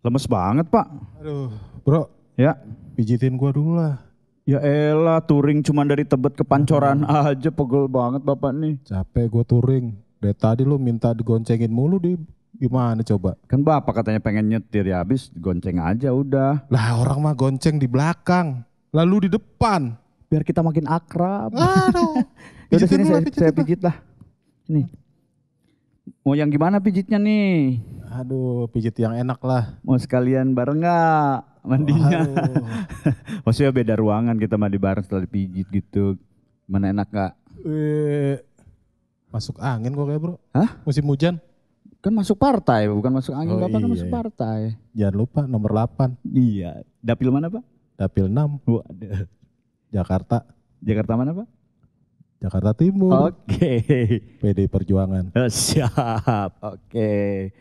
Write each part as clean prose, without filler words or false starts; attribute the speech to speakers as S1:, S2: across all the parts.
S1: Lemes banget Pak.
S2: Aduh, bro,
S1: Ya.
S2: pijitin gua dulu lah.
S1: Ya elah touring cuma dari Tebet ke Pancoran aja pegel banget Bapak nih.
S2: Capek gua touring. Dari tadi lu minta digoncengin mulu gimana coba?
S1: Kan Bapak katanya pengen nyetir ya habis gonceng aja udah.
S2: Lah orang mah gonceng di belakang, lalu di depan.
S1: Biar kita makin akrab.
S2: Aduh,
S1: Yaudah
S2: pijitin
S1: sini
S2: dulu lah,
S1: saya
S2: pijitin lah.
S1: pijit lah. Nih. Mau yang gimana pijitnya nih?
S2: Aduh, pijit yang enak lah.
S1: Mau sekalian bareng nggak mandinya?
S2: Aduh.
S1: Maksudnya beda ruangan kita mandi bareng setelah dipijit gitu. Mana enak nggak?
S2: Masuk angin kok kayak bro.
S1: Hah?
S2: Musim hujan.
S1: Kan masuk partai, bukan masuk angin.
S2: Oh,
S1: Bapak kan
S2: iya,
S1: masuk
S2: iya.
S1: partai.
S2: Jangan lupa nomor 8,
S1: Iya. Dapil mana Pak?
S2: Dapil 6,
S1: Waduh.
S2: Jakarta.
S1: Jakarta mana Pak?
S2: Jakarta Timur.
S1: Oke.
S2: PD Perjuangan.
S1: Siap. Oke.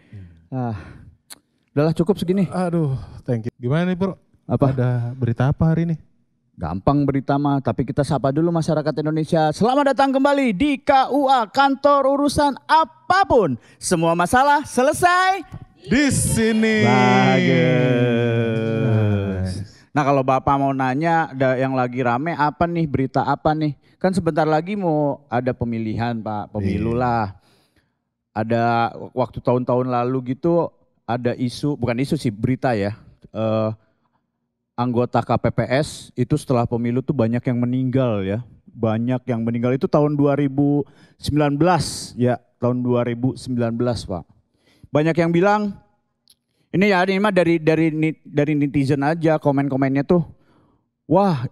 S1: Udahlah cukup segini.
S2: Aduh, thank you. Gimana nih bro?
S1: Apa?
S2: Ada berita apa hari ini?
S1: Gampang berita mah, tapi kita sapa dulu masyarakat Indonesia. Selamat datang kembali di KUA, kantor urusan apapun. Semua masalah selesai
S2: Di sini.
S1: bagus. Nah kalau Bapak mau nanya ada yang lagi rame apa nih, berita apa nih? Kan sebentar lagi mau ada pemilihan Pak, pemilu lah. Ada waktu tahun-tahun lalu gitu ada isu, bukan isu sih berita ya. Anggota KPPS itu setelah pemilu tuh banyak yang meninggal ya. Banyak yang meninggal itu tahun 2019 ya, tahun 2019 Pak. Banyak yang bilang ini mah dari netizen aja komen-komennya tuh. Wah,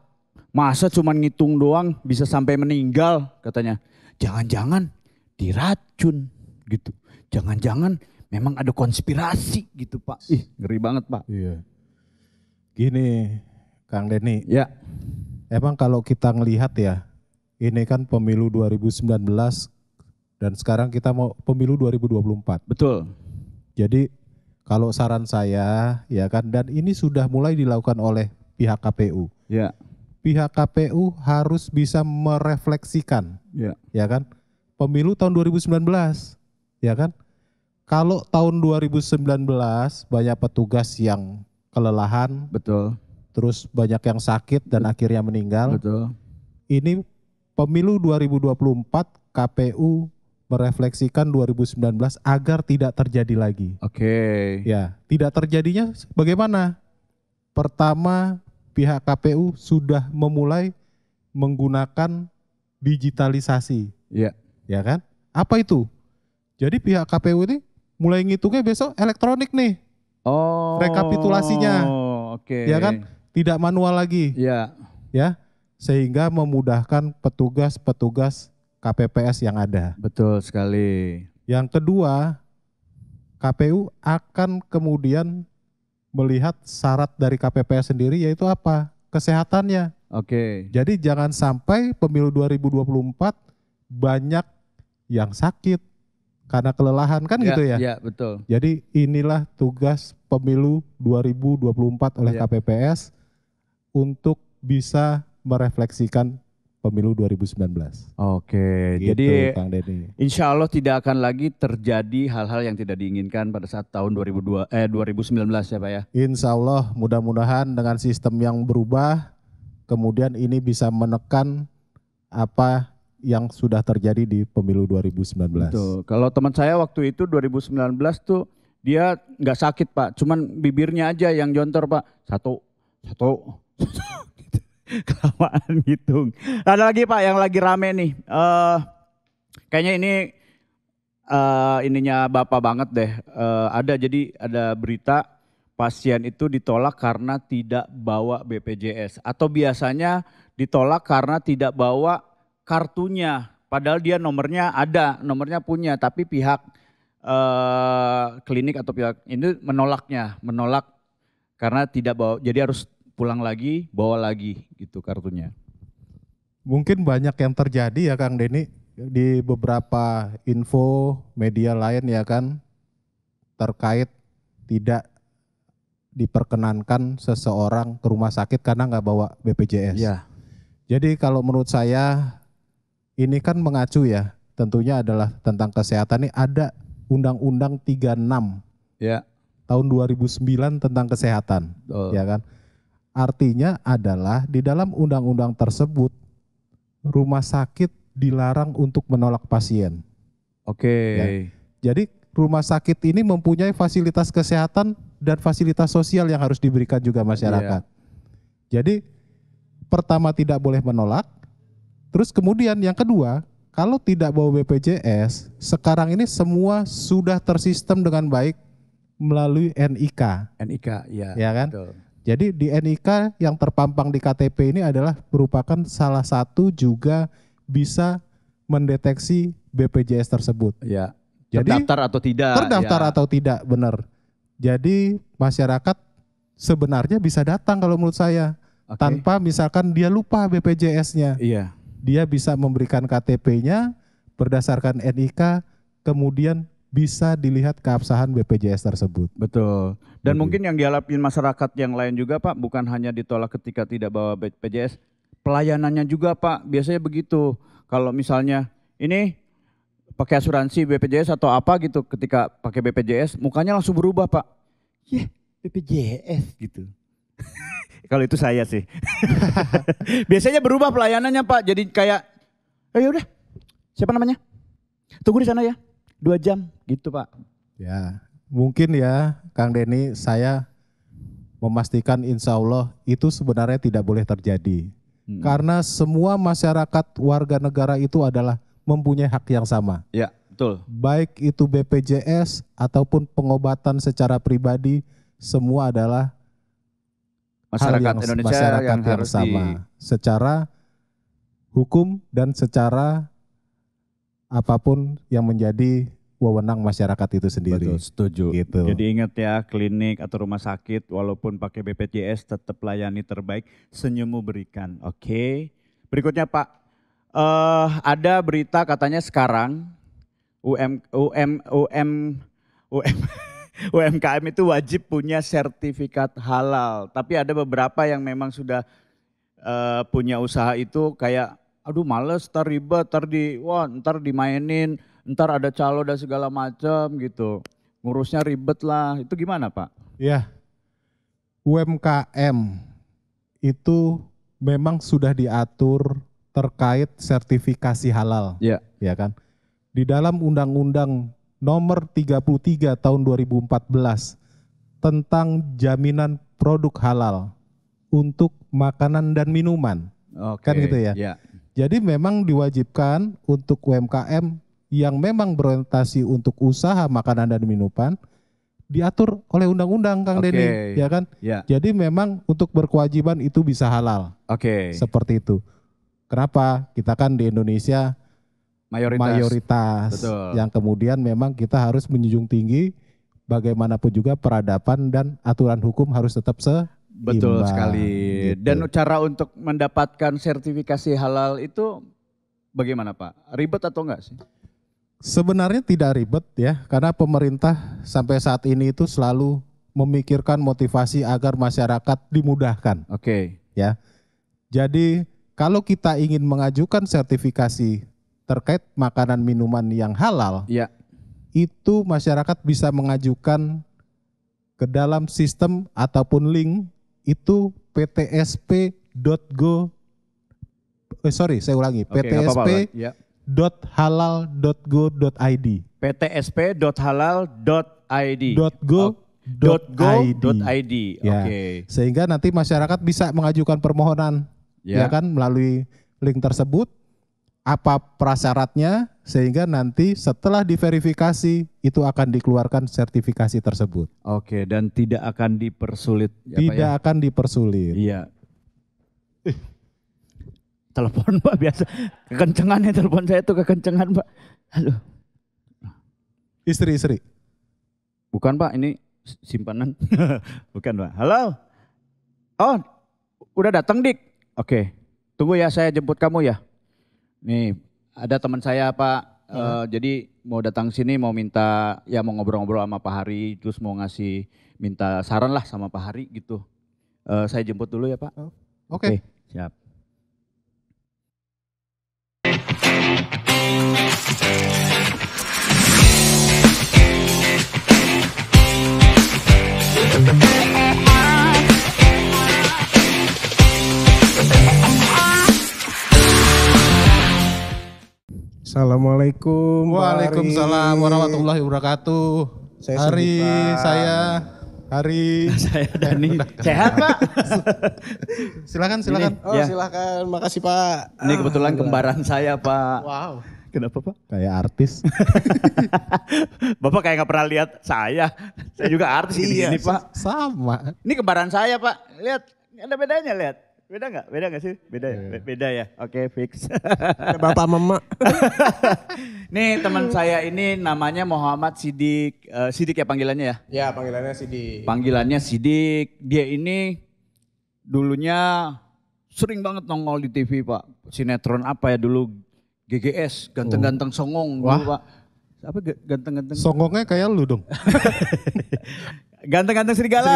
S1: masa cuman ngitung doang bisa sampai meninggal katanya. Jangan-jangan diracun gitu. Jangan-jangan memang ada konspirasi gitu Pak. Ih, ngeri banget Pak.
S2: Iya. Gini, Kang Denny.
S1: Ya.
S2: Emang kalau kita ngelihat ya, ini kan pemilu 2019 dan sekarang kita mau pemilu 2024.
S1: Betul.
S2: Jadi kalau saran saya ya kan, dan ini sudah mulai dilakukan oleh pihak KPU.
S1: Ya.
S2: Pihak KPU harus bisa merefleksikan,
S1: Ya.
S2: ya kan, pemilu tahun 2019, ya kan. Kalau tahun 2019 banyak petugas yang kelelahan,
S1: Betul.
S2: terus banyak yang sakit dan akhirnya meninggal.
S1: Betul.
S2: Ini pemilu 2024 KPU merefleksikan 2019 agar tidak terjadi lagi.
S1: Oke.
S2: Ya, tidak terjadinya bagaimana? Pertama, pihak KPU sudah memulai menggunakan digitalisasi.
S1: Ya.
S2: Ya kan? Apa itu? Jadi pihak KPU ini mulai ngitungnya besok elektronik nih.
S1: Oh.
S2: Rekapitulasinya.
S1: Oke.
S2: Ya kan? Tidak manual lagi.
S1: Ya.
S2: Ya. Sehingga memudahkan petugas-petugas KPPS yang ada.
S1: Betul sekali.
S2: Yang kedua, KPU akan kemudian melihat syarat dari KPPS sendiri, yaitu apa? Kesehatannya.
S1: Oke.
S2: Jadi jangan sampai pemilu 2024 banyak yang sakit karena kelelahan kan gitu ya.
S1: Ya, betul.
S2: Jadi inilah tugas pemilu 2024 oleh
S1: Ya.
S2: KPPS untuk bisa merefleksikan pemilu 2019.
S1: Oke.
S2: Gitu,
S1: Jadi
S2: Kang Denny.
S1: insya Allah tidak akan lagi terjadi hal-hal yang tidak diinginkan pada saat tahun 2019 ya Pak ya.
S2: Insya Allah mudah-mudahan dengan sistem yang berubah, kemudian ini bisa menekan apa yang sudah terjadi di pemilu 2019.
S1: Betul. Kalau teman saya waktu itu 2019 tuh dia nggak sakit Pak, cuman bibirnya aja yang jontor Pak. Satu. Kelamaan ngitung. Ada lagi Pak yang lagi rame nih. Kayaknya ini ininya Bapak banget deh. Ada berita pasien itu ditolak karena tidak bawa BPJS. Atau biasanya ditolak karena tidak bawa kartunya. Padahal dia nomornya ada, nomornya punya. Tapi pihak klinik atau pihak ini menolak karena tidak bawa. Jadi harus pulang lagi, bawa lagi gitu kartunya.
S2: Mungkin banyak yang terjadi ya Kang Denny di beberapa info media lain ya kan, terkait tidak diperkenankan seseorang ke rumah sakit karena nggak bawa BPJS.
S1: Ya.
S2: Jadi kalau menurut saya ini kan mengacu ya, tentunya adalah tentang kesehatan. Ini ada Undang-Undang 36
S1: Ya.
S2: tahun 2009 tentang kesehatan, ya kan? Artinya adalah di dalam undang-undang tersebut rumah sakit dilarang untuk menolak pasien.
S1: Oke.
S2: Ya. Jadi rumah sakit ini mempunyai fasilitas kesehatan dan fasilitas sosial yang harus diberikan juga masyarakat. Jadi pertama tidak boleh menolak, terus kemudian yang kedua, kalau tidak bawa BPJS, sekarang ini semua sudah tersistem dengan baik melalui NIK.
S1: NIK,
S2: Ya kan?
S1: Betul.
S2: Jadi di NIK yang terpampang di KTP ini adalah merupakan salah satu juga bisa mendeteksi BPJS tersebut.
S1: Ya.
S2: Jadi
S1: Terdaftar atau tidak?
S2: Terdaftar atau tidak, benar. Jadi masyarakat sebenarnya bisa datang kalau menurut saya.
S1: Oke.
S2: Tanpa misalkan dia lupa BPJS-nya.
S1: Iya.
S2: Dia bisa memberikan KTP-nya berdasarkan NIK, kemudian bisa dilihat keabsahan BPJS tersebut.
S1: Betul. Dan
S2: Gitu.
S1: mungkin yang dialami masyarakat yang lain juga Pak, bukan hanya ditolak ketika tidak bawa BPJS, pelayanannya juga Pak, biasanya begitu. Kalau misalnya ini pakai asuransi BPJS atau apa gitu, ketika pakai BPJS mukanya langsung berubah Pak. BPJS gitu. Kalau itu saya sih. Biasanya berubah pelayanannya Pak, jadi kayak, ya udah, siapa namanya? Tunggu di sana ya, 2 jam gitu Pak.
S2: Ya, mungkin ya Kang Denny, saya memastikan insya Allah itu sebenarnya tidak boleh terjadi. Karena semua masyarakat warga negara itu adalah mempunyai hak yang sama.
S1: Ya, betul.
S2: Baik itu BPJS ataupun pengobatan secara pribadi, semua adalah
S1: Masyarakat Indonesia
S2: masyarakat
S1: yang
S2: yang
S1: harus
S2: sama. Secara hukum dan secara apapun yang menjadi wewenang masyarakat itu sendiri.
S1: Betul, setuju.
S2: Gitu.
S1: Jadi ingat ya, klinik atau rumah sakit walaupun pakai BPJS tetap layani terbaik, senyummu berikan. Oke. Berikutnya Pak, ada berita katanya sekarang UMKM itu wajib punya sertifikat halal. Tapi ada beberapa yang memang sudah punya usaha itu kayak, aduh males, ntar ribet, ntar dimainin, ntar ada calo dan segala macam gitu. Ngurusnya ribet lah, itu gimana Pak?
S2: Ya, UMKM itu memang sudah diatur terkait sertifikasi halal.
S1: Ya.
S2: Ya kan? Di dalam Undang-Undang Nomor 33 Tahun 2014 tentang jaminan produk halal untuk makanan dan minuman.
S1: Oke.
S2: Kan gitu ya?
S1: Ya.
S2: Jadi memang diwajibkan untuk UMKM yang memang berorientasi untuk usaha makanan dan minuman diatur oleh undang-undang Kang
S1: Oke.
S2: Denny, ya kan?
S1: Ya.
S2: Jadi memang untuk berkewajiban itu bisa halal.
S1: Oke.
S2: Seperti itu. Kenapa? Kita kan di Indonesia mayoritas
S1: Betul.
S2: yang kemudian memang kita harus menjunjung tinggi bagaimanapun juga peradaban dan aturan hukum harus tetap seimbang.
S1: Betul sekali.
S2: Gitu.
S1: Dan cara untuk mendapatkan sertifikasi halal itu bagaimana Pak? Ribet atau enggak sih?
S2: Sebenarnya tidak ribet ya, karena pemerintah sampai saat ini itu selalu memikirkan motivasi agar masyarakat dimudahkan.
S1: Oke.
S2: Ya. Jadi kalau kita ingin mengajukan sertifikasi terkait makanan minuman yang halal,
S1: Ya.
S2: itu masyarakat bisa mengajukan ke dalam sistem ataupun link itu ptsp.go. Saya ulangi,
S1: Oke, nggak apa-apa, Pak. Ya.
S2: .halal.go.id.
S1: ptsp.halal.id.
S2: .go.id. Ya.
S1: Oke.
S2: Sehingga nanti masyarakat bisa mengajukan permohonan,
S1: Ya.
S2: ya kan, melalui link tersebut. Apa prasyaratnya sehingga nanti setelah diverifikasi itu akan dikeluarkan sertifikasi tersebut.
S1: Oke, dan tidak akan dipersulit. Ya, Pak,
S2: Tidak
S1: ya?
S2: akan dipersulit.
S1: Iya. Telepon Pak biasa. Kekencengan ya telepon saya tuh kekencengan Pak. Aduh.
S2: Istri.
S1: Bukan Pak, ini simpanan. Bukan Pak. Halo. Oh, udah datang Dik. Oke. Tunggu ya, saya jemput kamu ya. Nih, ada teman saya Pak. Jadi mau datang sini mau minta, ya mau ngobrol-ngobrol sama Pak Hari. Terus mau minta saran lah sama Pak Hari gitu. Saya jemput dulu ya Pak.
S2: Oke.
S1: Siap.
S3: Assalamualaikum.
S2: Waalaikumsalam warahmatullahi wabarakatuh. Hari
S1: Saya Dani. Sehat Pak?
S2: silakan.
S3: Oh
S1: Ya.
S3: silakan, makasih Pak.
S1: Ini kebetulan kembaran saya Pak.
S2: Wow.
S1: Kenapa Pak?
S2: Kayak artis.
S1: Bapak kayak nggak pernah lihat saya. Saya juga artis gini Pak.
S2: Sama.
S1: Ini kembaran saya Pak. Lihat, ada bedanya lihat. Beda nggak? Beda nggak sih? Beda ya? Beda ya? Oke, fix.
S3: Ada Bapak Mama.
S1: Nih teman saya ini namanya Muhammad Sidik. Sidik ya panggilannya ya?
S3: Ya panggilannya Sidi.
S1: Panggilannya Sidik. Dia ini dulunya sering banget nongol di TV Pak. Sinetron apa ya dulu? GGS, ganteng-ganteng songong dulu Pak. Apa ganteng-ganteng?
S2: Songongnya kayak lu dong.
S1: Ganteng-ganteng serigala.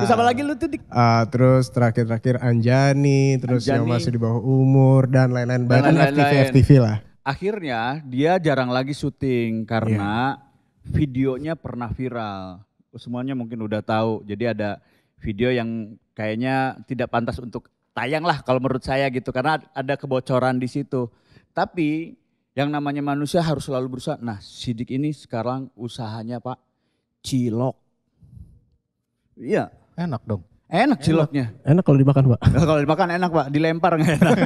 S1: Terus apa lagi lu tuh Dik?
S3: Terus terakhir Anjani, terus yang
S1: Anjani.
S3: masih di bawah umur dan lain-lain. Bahkan
S1: lain-lain.
S3: FTV lah.
S1: Akhirnya dia jarang lagi syuting karena videonya pernah viral. Semuanya mungkin udah tahu. Jadi ada video yang kayaknya tidak pantas untuk tayang lah kalau menurut saya gitu. Karena ada kebocoran di situ. Tapi yang namanya manusia harus selalu berusaha. Nah Sidik ini sekarang usahanya Pak cilok. Iya.
S2: Enak dong.
S1: Enak ciloknya.
S3: Enak kalau dimakan Pak.
S1: Kalau dimakan enak Pak, dilempar nggak enak.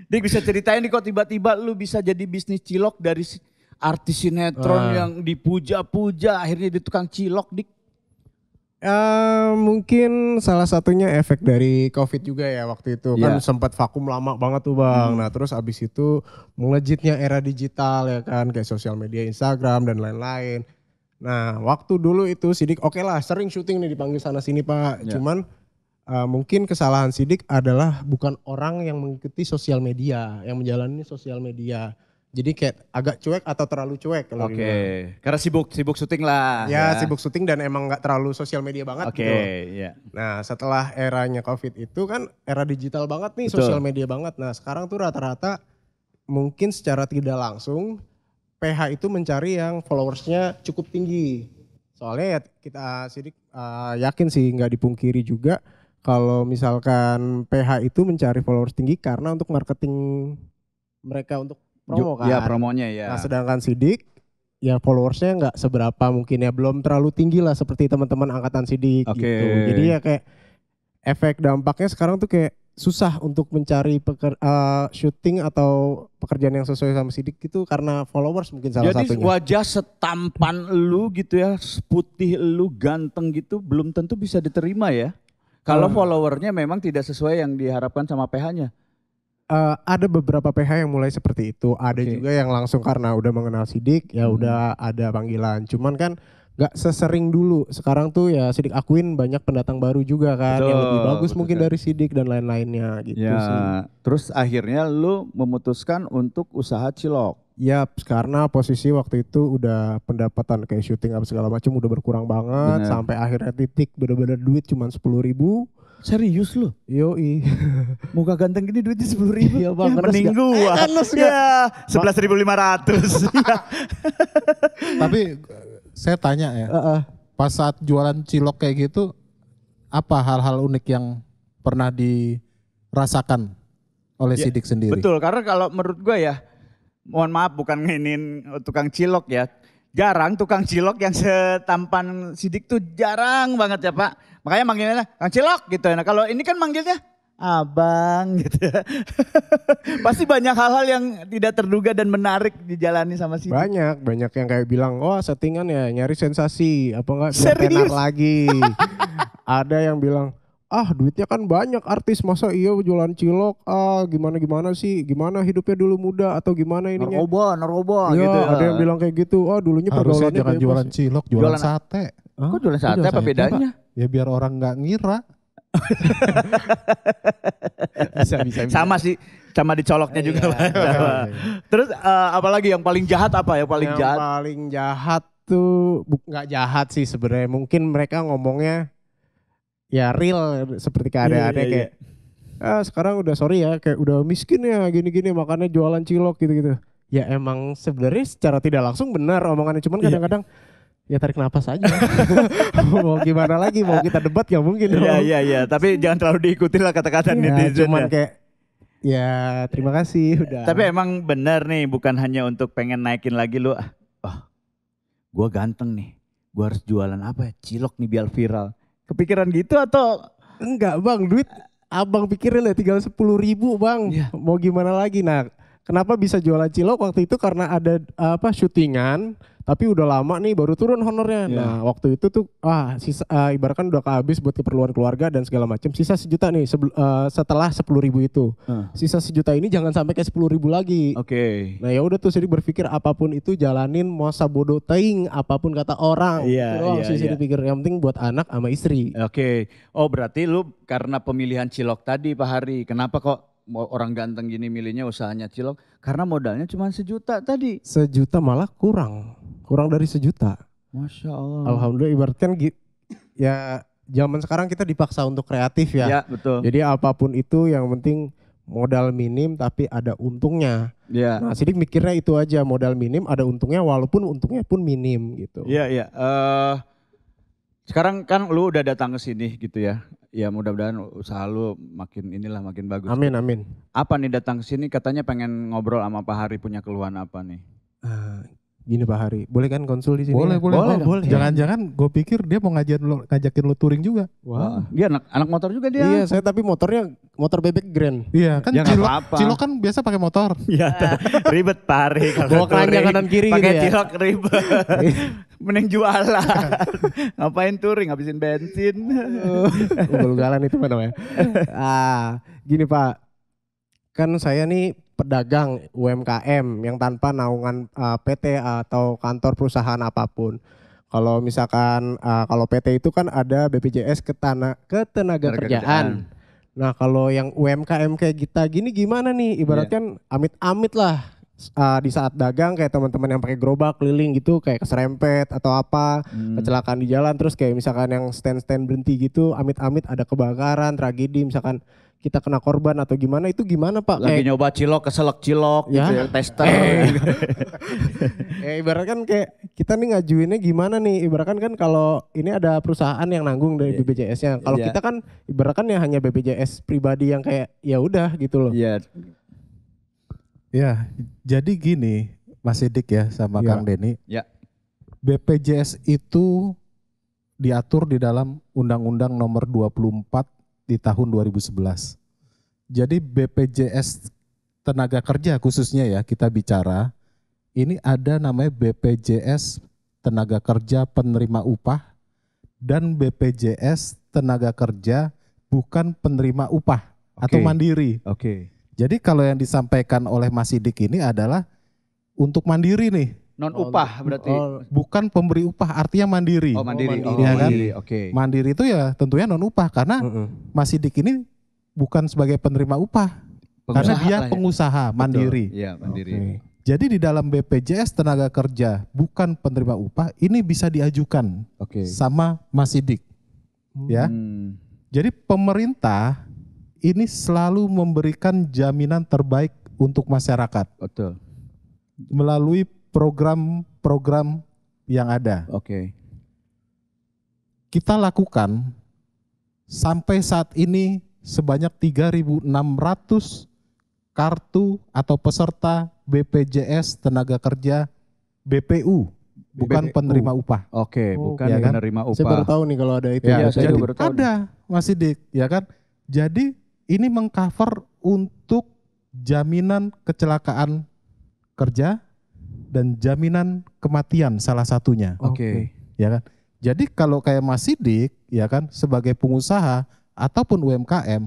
S1: Dik bisa ceritain nih kok tiba-tiba lu bisa jadi bisnis cilok dari artis sinetron yang dipuja-puja akhirnya jadi tukang cilok Dik.
S3: Mungkin salah satunya efek dari COVID juga ya waktu itu. Kan sempat vakum lama banget tuh Bang. Nah terus abis itu melejitnya era digital ya kan. Kayak sosial media Instagram dan lain-lain. Nah waktu dulu itu Sidik oke lah sering syuting nih dipanggil sana sini Pak. Cuman mungkin kesalahan Sidik adalah bukan orang yang mengikuti sosial media. Yang menjalani sosial media. Jadi kayak agak cuek atau terlalu cuek kalau
S1: Oke,
S3: dibilang.
S1: karena sibuk syuting lah.
S3: Ya sibuk syuting dan emang gak terlalu sosial media banget
S1: Oke,
S3: gitu.
S1: ya.
S3: Nah setelah eranya COVID itu kan era digital banget nih,
S1: Betul.
S3: sosial media banget. Nah sekarang tuh rata-rata mungkin secara tidak langsung PH itu mencari yang followersnya cukup tinggi. Soalnya ya kita Sidik yakin sih nggak dipungkiri juga kalau misalkan PH itu mencari followers tinggi karena untuk marketing mereka untuk promo kan.
S1: Ya promonya ya.
S3: Nah sedangkan Sidik ya followersnya nggak seberapa mungkin ya belum terlalu tinggi lah seperti teman-teman angkatan Sidik
S1: Oke.
S3: gitu. Jadi ya kayak efek dampaknya sekarang tuh kayak susah untuk mencari syuting atau pekerjaan yang sesuai sama Sidik itu karena followers mungkin salah
S1: Jadi
S3: satunya.
S1: wajah setampan lu gitu ya, putih lu ganteng gitu belum tentu bisa diterima ya. Kalau followernya memang tidak sesuai yang diharapkan sama PH-nya.
S3: Ada beberapa PH yang mulai seperti itu, ada juga yang langsung karena udah mengenal Sidik ya udah ada panggilan. Cuman kan gak sesering dulu. Sekarang tuh ya Sidik akuin banyak pendatang baru juga kan yang lebih bagus mungkin dari Sidik dan lain-lainnya gitu
S1: Ya,
S3: sih.
S1: terus akhirnya lu memutuskan untuk usaha cilok.
S3: Yap, karena posisi waktu itu udah pendapatan kayak syuting apa segala macam udah berkurang banget.
S1: Bener.
S3: Sampai akhirnya titik bener-bener duit cuma 10.000.
S1: Serius lu?
S3: Yoi.
S1: Muka ganteng gini duitnya 10.000.
S3: Iya bang,
S1: Mending gua. Ya, 11.500.
S2: Tapi saya tanya ya, pas saat jualan cilok kayak gitu, apa hal-hal unik yang pernah dirasakan oleh
S1: Ya,
S2: Sidik sendiri?
S1: Betul, karena kalau menurut gue ya, mohon maaf bukan nginin tukang cilok ya. Jarang tukang cilok yang setampan Sidik tuh jarang banget ya Pak. Makanya manggilnya Kang Cilok gitu. Nah kalau ini kan manggilnya Abang gitu. Pasti banyak hal-hal yang tidak terduga dan menarik dijalani sama Sidik.
S3: Banyak yang kayak bilang, wah settingan ya nyari sensasi, apa enggak biar
S1: Serius?
S3: tenar lagi. Ada yang bilang, duitnya kan banyak artis, masa iya jualan cilok, gimana sih, gimana hidupnya dulu muda atau gimana ininya.
S1: Narkoba
S3: Ya,
S1: gitu.
S3: ada yang bilang kayak gitu, dulunya
S2: Harusnya
S3: pergaulannya
S2: jangan
S3: bebas.
S2: jualan cilok, jualan
S1: Jualan-
S2: sate.
S1: Kok jualan sate
S2: jualan
S1: apa
S2: sate,
S1: bedanya?
S2: Ya biar orang nggak ngira.
S3: Bisa.
S1: Sama sih, sama dicoloknya juga. Pak. Sama. Terus apalagi yang paling jahat apa ya paling
S3: Yang
S1: jahat?
S3: paling jahat tuh nggak jahat sih sebenarnya. Mungkin mereka ngomongnya ya real seperti keadaannya
S1: Iya.
S3: kayak sekarang udah sorry ya kayak udah miskin ya gini-gini makanya jualan cilok gitu-gitu. Ya emang sebenarnya secara tidak langsung benar omongannya cuman kadang-kadang Ya tarik napas aja. Mau gimana lagi? Mau kita debat gak mungkin dong.
S1: Iya. Tapi jangan terlalu diikuti lah kata-kata netizen.
S3: Cuman
S1: ya.
S3: kayak ya terima kasih udah.
S1: Tapi emang benar nih, bukan hanya untuk pengen naikin lagi lu. Gue ganteng nih, gue harus jualan apa ya? Cilok nih biar viral. Kepikiran gitu atau?
S3: Enggak bang, duit abang pikirin ya tinggal 10.000 bang.
S1: Iya.
S3: Mau gimana lagi? Nah, kenapa bisa jualan cilok waktu itu karena ada syutingan, tapi udah lama nih baru turun honornya.
S1: Iya.
S3: Nah waktu itu tuh sisa, ibaratkan udah kehabis buat keperluan keluarga dan segala macam. Sisa 1 juta nih setelah 10.000 itu. Sisa 1 juta ini jangan sampai kayak 10.000 lagi.
S1: Oke.
S3: Nah ya udah tuh jadi berpikir apapun itu jalanin mau sabodo teing apapun kata orang.
S1: Iya,
S3: Itu doang
S1: iya,
S3: sih
S1: iya.
S3: dipikir, yang penting buat anak sama istri.
S1: Oke. Oh berarti lu karena pemilihan cilok tadi Pak Hari, kenapa kok orang ganteng gini milihnya usahanya cilok? Karena modalnya cuma 1 juta tadi.
S3: 1 juta malah kurang dari 1 juta.
S1: Masya Allah.
S3: Alhamdulillah ibaratkan ya zaman sekarang kita dipaksa untuk kreatif ya.
S1: Ya betul.
S3: Jadi apapun itu yang penting modal minim tapi ada untungnya.
S1: Ya.
S3: Nah Sidik mikirnya itu aja, modal minim ada untungnya walaupun untungnya pun minim gitu.
S1: Iya. Sekarang kan lu udah datang ke sini gitu ya. Ya mudah-mudahan usaha lu makin bagus.
S3: Amin.
S1: Apa nih datang ke sini katanya pengen ngobrol sama Pak Hari, punya keluhan apa nih?
S3: Gini Pak Hari, boleh kan konsul di sini?
S2: Boleh.
S3: Boleh.
S2: Jangan-jangan gue pikir dia mau ngajakin lu touring juga.
S3: Wah.
S1: Dia anak motor juga dia.
S3: Iya, saya tapi motornya motor bebek Grand.
S2: Iya kan
S1: Ya, nggak apa-apa.
S2: Cilok kan biasa pakai motor.
S1: Iya, ribet Pak Hari kalau
S3: Bawa keranjang
S1: touring.
S3: kanan kiri gitu
S1: Pakai
S3: ya.
S1: cilok ribet. Mending jualan. Ngapain touring habisin bensin.
S3: Ugal-ugalan itu apa namanya? Gini Pak. Kan saya nih pedagang UMKM yang tanpa naungan PT atau kantor perusahaan apapun. Kalau misalkan kalau PT itu kan ada BPJS ketenaga kerjaan. Nah kalau yang UMKM kayak kita gini gimana nih? Ibaratkan amit-amit lah di saat dagang kayak teman-teman yang pakai gerobak keliling gitu kayak keserempet atau apa, kecelakaan di jalan, terus kayak misalkan yang stand berhenti gitu, amit-amit ada kebakaran, tragedi, misalkan kita kena korban atau gimana, itu gimana Pak?
S1: Lagi nyoba cilok, keselak cilok
S3: Ya.
S1: gitu ya, tester.
S3: Ibaratkan kayak kita nih ngajuinnya gimana nih? Ibaratkan kan kalau ini ada perusahaan yang nanggung dari BPJS-nya. Kalau kita kan ibaratkan ya hanya BPJS pribadi yang kayak ya udah gitu loh.
S1: Iya.
S2: Ya, jadi gini Mas Sidik ya sama
S3: Ya.
S2: Kang Denny.
S1: Ya.
S2: BPJS itu diatur di dalam Undang-Undang Nomor 24 di tahun 2011. Jadi BPJS tenaga kerja khususnya ya kita bicara, ini ada namanya BPJS tenaga kerja penerima upah dan BPJS tenaga kerja bukan penerima upah atau mandiri.
S1: Oke.
S2: Jadi kalau yang disampaikan oleh Mas Sidik ini adalah untuk mandiri nih.
S1: Non upah berarti.
S2: Bukan pemberi upah, artinya mandiri.
S1: Oh mandiri.
S2: Iya kan?
S1: Mandiri. Oke.
S2: Mandiri itu ya tentunya non upah karena Mas Sidik ini bukan sebagai penerima upah. Karena dia pengusaha mandiri.
S1: Iya mandiri.
S3: Okay.
S2: Jadi di dalam BPJS tenaga kerja bukan penerima upah ini bisa diajukan sama Mas Sidik. Ya. Jadi pemerintah ini selalu memberikan jaminan terbaik untuk masyarakat.
S1: Betul.
S2: Melalui program-program yang ada.
S1: Oke.
S2: Kita lakukan sampai saat ini sebanyak 3.600 kartu atau peserta BPJS tenaga kerja BPU, bukan penerima upah.
S1: Oke, bukan
S2: ya kan?
S1: penerima upah.
S3: Saya baru tahu nih kalau ada itu.
S2: Ya,
S1: saya
S2: jadi
S1: juga baru tahu
S2: ada Mas Sidik, ya kan? Jadi ini mengcover untuk jaminan kecelakaan kerja dan jaminan kematian salah satunya.
S1: Oke.
S2: Ya kan? Jadi kalau kayak Mas Sidik ya kan sebagai pengusaha ataupun UMKM